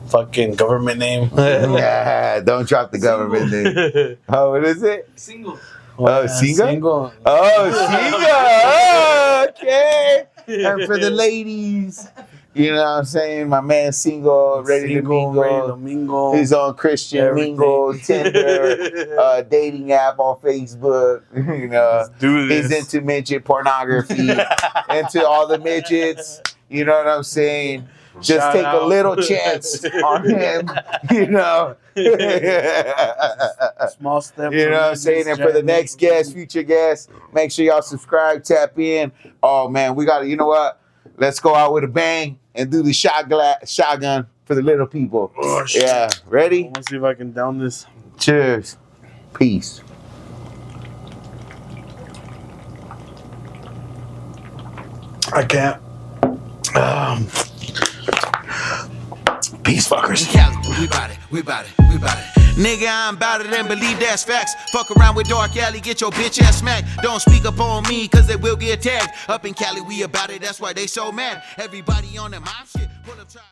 [SPEAKER 1] fucking government name.
[SPEAKER 2] Yeah, don't drop the government name. Oh, what is it?
[SPEAKER 4] Single.
[SPEAKER 2] Oh, single?
[SPEAKER 1] Single.
[SPEAKER 2] Oh, single. Oh, okay. And for the ladies, you know what I'm saying? My man single, ready to mingle. He's on Christian Mingle, Tinder, dating app on Facebook.
[SPEAKER 1] Let's do this.
[SPEAKER 2] He's into midget pornography, into all the midgets. You know what I'm saying? Just
[SPEAKER 1] Shout
[SPEAKER 2] take
[SPEAKER 1] out.
[SPEAKER 2] a little chance on him,
[SPEAKER 1] Small step.
[SPEAKER 2] You know what I'm saying? And for the next guest, future guest, make sure y'all subscribe, tap in. Oh, man, we got to, you know what? Let's go out with a bang and do the shotgun for the little people.
[SPEAKER 1] Oh, shit.
[SPEAKER 2] Yeah, ready?
[SPEAKER 1] I want to see if I can down this.
[SPEAKER 2] Cheers. Peace.
[SPEAKER 1] I can't. Peace, fuckers.
[SPEAKER 3] Cali, we bout it. Nigga, I'm bout it and believe that's facts. Fuck around with Dark Alley, get your bitch ass smacked. Don't speak up on me, cause they will get tagged. Up in Cali, we about it, that's why they so mad. Everybody on that mob shit, pull up try.